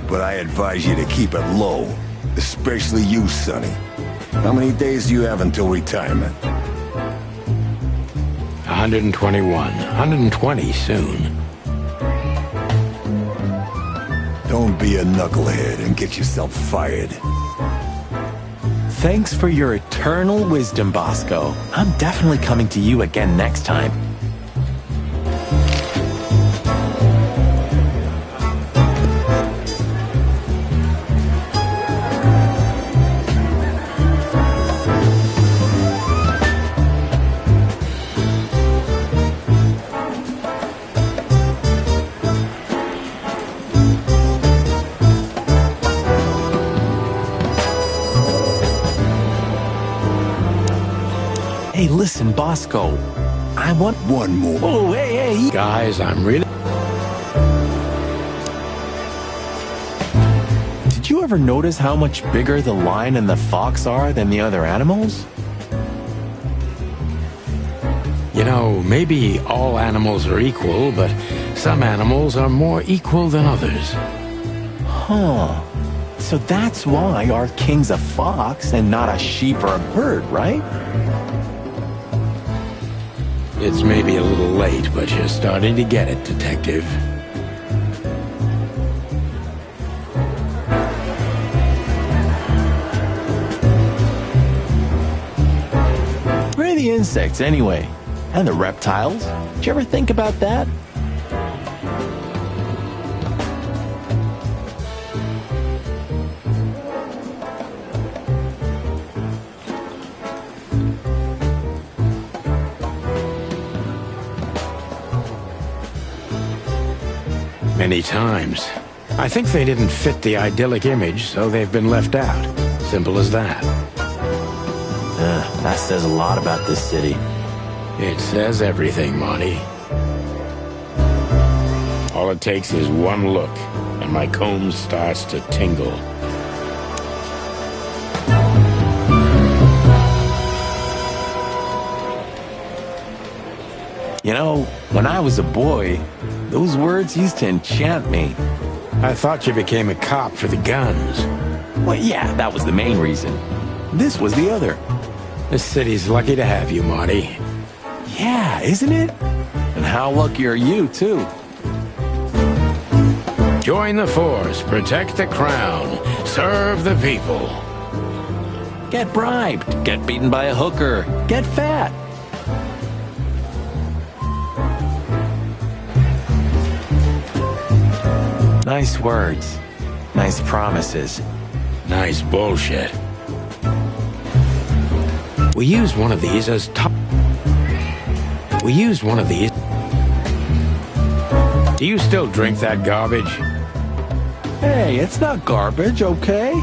But I advise you to keep it low. Especially you, Sonny. How many days do you have until retirement? 121. 120 soon. Don't be a knucklehead and get yourself fired. Thanks for your eternal wisdom, Bosco. I'm definitely coming to you again next time. Hey, listen, Bosco. I want one more. Oh, hey. Guys, I'm really... Did you ever notice how much bigger the lion and the fox are than the other animals? You know, maybe all animals are equal, but some animals are more equal than others. Huh. So that's why our king's a fox and not a sheep or a bird, right? It's maybe a little late, but you're starting to get it, Detective. Where are the insects, anyway? And the reptiles? Did you ever think about that? Many times. I think they didn't fit the idyllic image, so they've been left out. Simple as that. That says a lot about this city. It says everything, Monty. All it takes is one look, and my comb starts to tingle. You know, when I was a boy, those words used to enchant me. I thought you became a cop for the guns. Well, yeah, that was the main reason. This was the other. This city's lucky to have you, Marty. Yeah, isn't it? And how lucky are you, too? Join the force, protect the crown, serve the people. Get bribed, get beaten by a hooker, get fat. Nice words. Nice promises. Nice bullshit. We used one of these as top... We used one of these... Do you still drink that garbage? Hey, it's not garbage, okay?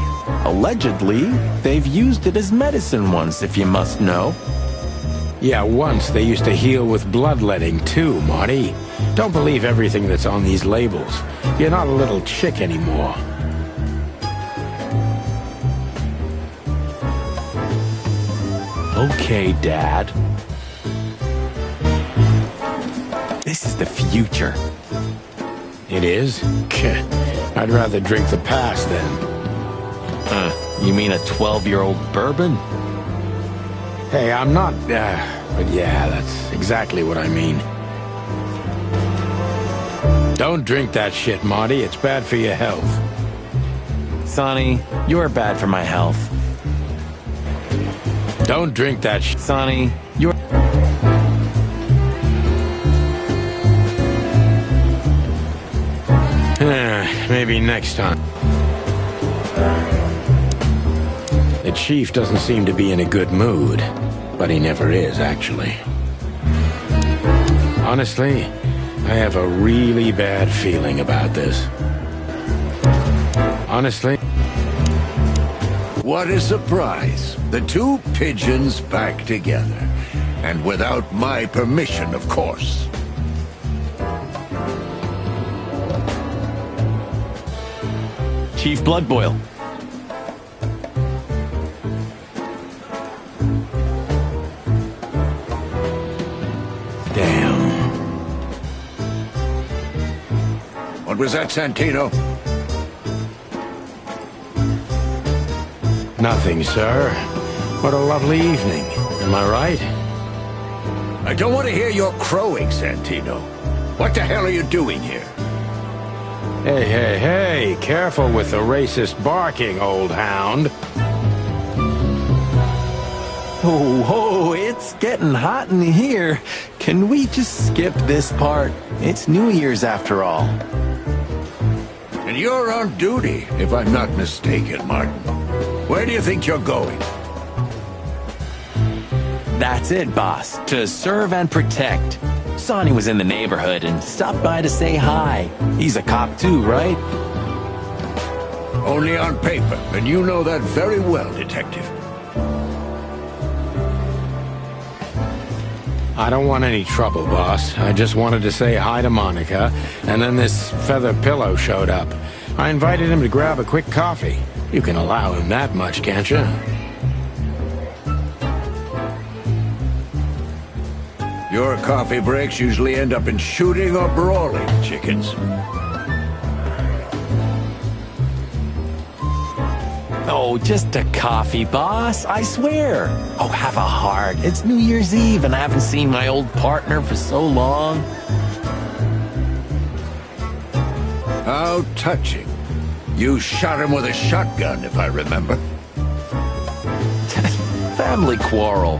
Allegedly, they've used it as medicine once, if you must know. Yeah, once they used to heal with bloodletting too, Marty. Don't believe everything that's on these labels. You're not a little chick anymore. Okay, Dad. This is the future. It is? I'd rather drink the past then. You mean a 12-year-old bourbon? Hey, I'm not, but yeah, that's exactly what I mean. Don't drink that shit, Marty. It's bad for your health. Sonny, you're bad for my health. Don't drink that shit. Sonny, you're... Maybe next time. The chief doesn't seem to be in a good mood, but he never is, actually. Honestly, I have a really bad feeling about this. Honestly. What a surprise. The two pigeons back together. And without my permission, of course. Chief Bloodboil. What was that, Santino? Nothing, sir. What a lovely evening. Am I right? I don't want to hear your crowing, Santino. What the hell are you doing here? Hey, hey, hey! Careful with the racist barking, old hound. Oh, it's getting hot in here. Can we just skip this part? It's New Year's after all. And you're on duty, if I'm not mistaken, Martin. Where do you think you're going? That's it, boss. To serve and protect. Sonny was in the neighborhood and stopped by to say hi. He's a cop too, right? Only on paper, and you know that very well, Detective. I don't want any trouble, boss. I just wanted to say hi to Monica, and then this feather pillow showed up. I invited him to grab a quick coffee. You can allow him that much, can't you? Your coffee breaks usually end up in shooting or brawling, chickens. Oh, just a coffee, boss. I swear. Oh, have a heart. It's New Year's Eve, and I haven't seen my old partner for so long. How touching. You shot him with a shotgun, if I remember. Family quarrel.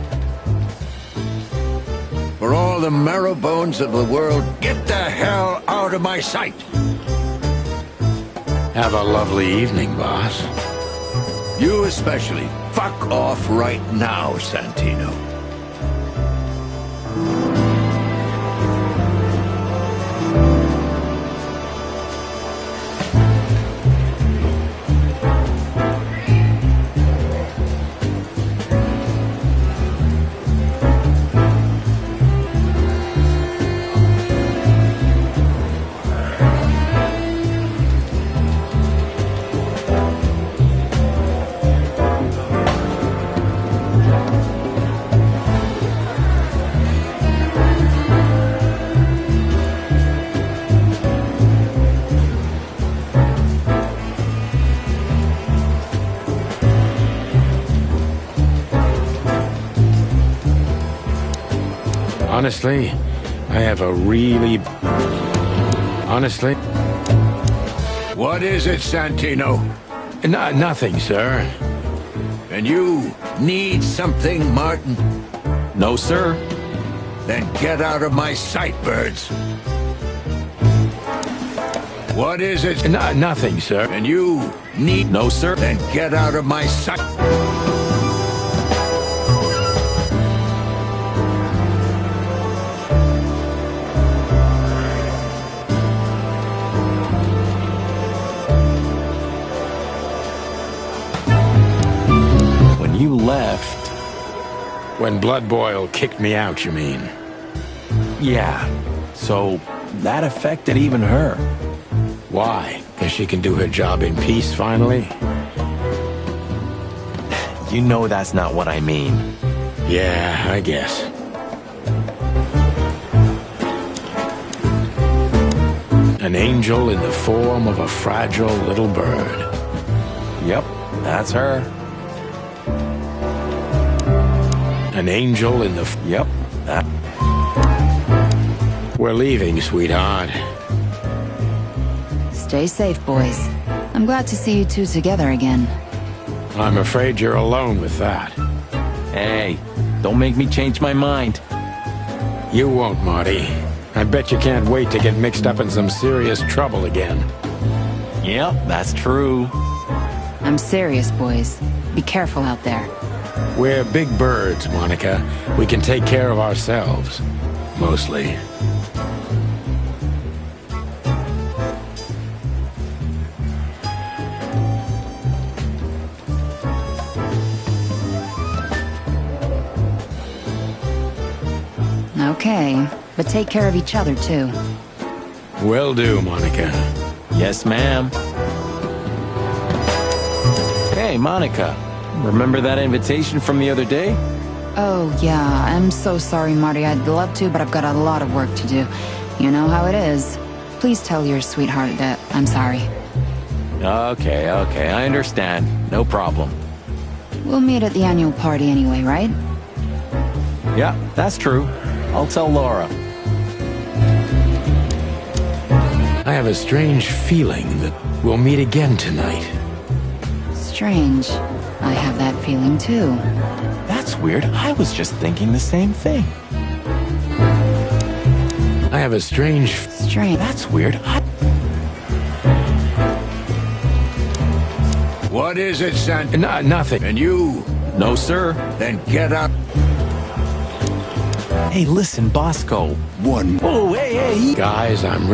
For all the marrow bones of the world, get the hell out of my sight! Have a lovely evening, boss. You especially. Fuck off right now, Santino. Honestly, I have a really... Honestly... What is it, Santino? Nothing, sir. And you need something, Martin? No, sir. Then get out of my sight, birds. What is it? Nothing, sir. And you need... No, sir. Then get out of my sight. You left. When Blood Boil kicked me out, you mean? Yeah. So that affected even her. Why? Because she can do her job in peace, finally? You know that's not what I mean. Yeah, I guess. An angel in the form of a fragile little bird. Yep, that's her. An angel in the... Yep, that... We're leaving, sweetheart. Stay safe, boys. I'm glad to see you two together again. I'm afraid you're alone with that. Hey, don't make me change my mind. You won't, Marty. I bet you can't wait to get mixed up in some serious trouble again. Yep, that's true. I'm serious, boys. Be careful out there. We're big birds, Monica. We can take care of ourselves. Mostly. Okay, but take care of each other, too. Will do, Monica. Yes, ma'am. Hey, Monica. Remember that invitation from the other day? Oh, yeah. I'm so sorry, Marty. I'd love to, but I've got a lot of work to do. You know how it is. Please tell your sweetheart that I'm sorry. Okay, I understand. No problem. We'll meet at the annual party anyway, right? Yeah, that's true. I'll tell Laura. I have a strange feeling that we'll meet again tonight. Strange. I have that feeling too. That's weird. I was just thinking the same thing. I have a strange... That's weird. What is it, son? Nothing. And you? No, sir. Then get up. Hey, listen, Bosco. One. Oh, hey. Guys, I'm